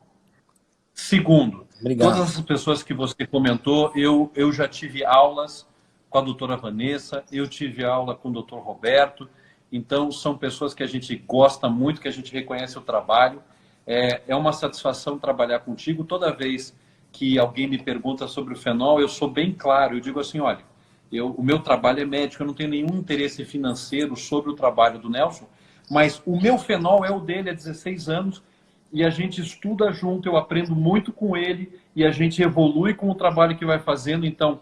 [SPEAKER 1] Segundo, todas
[SPEAKER 2] Obrigado.
[SPEAKER 1] essas pessoas que você comentou, eu já tive aulas com a doutora Vanessa, eu tive aula com o doutor Roberto, então são pessoas que a gente gosta muito, que a gente reconhece o trabalho. É uma satisfação trabalhar contigo. Toda vez que alguém me pergunta sobre o fenol, eu sou bem claro, eu digo assim, olha, o meu trabalho é médico, eu não tenho nenhum interesse financeiro sobre o trabalho do Nelson, mas o meu fenol é o dele há 16 anos, e a gente estuda junto, eu aprendo muito com ele e a gente evolui com o trabalho que vai fazendo. Então,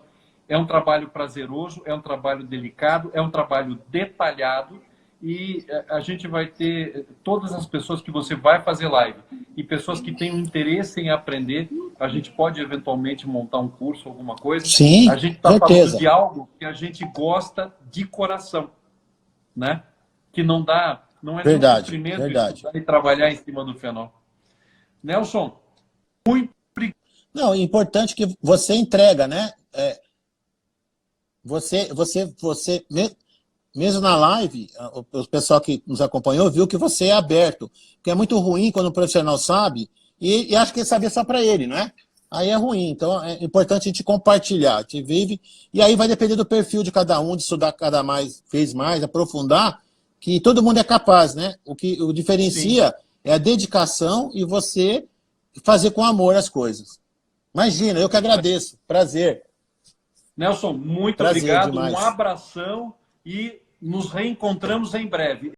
[SPEAKER 1] é um trabalho prazeroso, é um trabalho delicado, é um trabalho detalhado e a gente vai ter todas as pessoas que você vai fazer live e pessoas que têm um interesse em aprender, a gente pode eventualmente montar um curso, alguma coisa. A
[SPEAKER 2] Sim,
[SPEAKER 1] gente está falando
[SPEAKER 2] certeza.
[SPEAKER 1] de algo que a gente gosta de coração, né? Que não é nenhum
[SPEAKER 2] Verdade,
[SPEAKER 1] sofrimento
[SPEAKER 2] verdade.
[SPEAKER 1] estudar e trabalhar em cima do fenol. Nelson, muito obrigado.
[SPEAKER 2] Não, é importante que você entrega, né? Mesmo na live, o pessoal que nos acompanhou viu que você é aberto. Porque é muito ruim quando o profissional sabe e acha que ele sabia só para ele, não é? Aí é ruim. Então é importante a gente compartilhar. A gente vive, e aí vai depender do perfil de cada um, de estudar vez mais, aprofundar, que todo mundo é capaz, né? O que o
[SPEAKER 1] Sim.
[SPEAKER 2] diferencia é a dedicação e você fazer com amor as coisas. Imagina, eu que agradeço. Prazer.
[SPEAKER 1] Nelson, muito
[SPEAKER 2] Prazer
[SPEAKER 1] obrigado, um
[SPEAKER 2] demais.
[SPEAKER 1] abração e nos reencontramos em breve.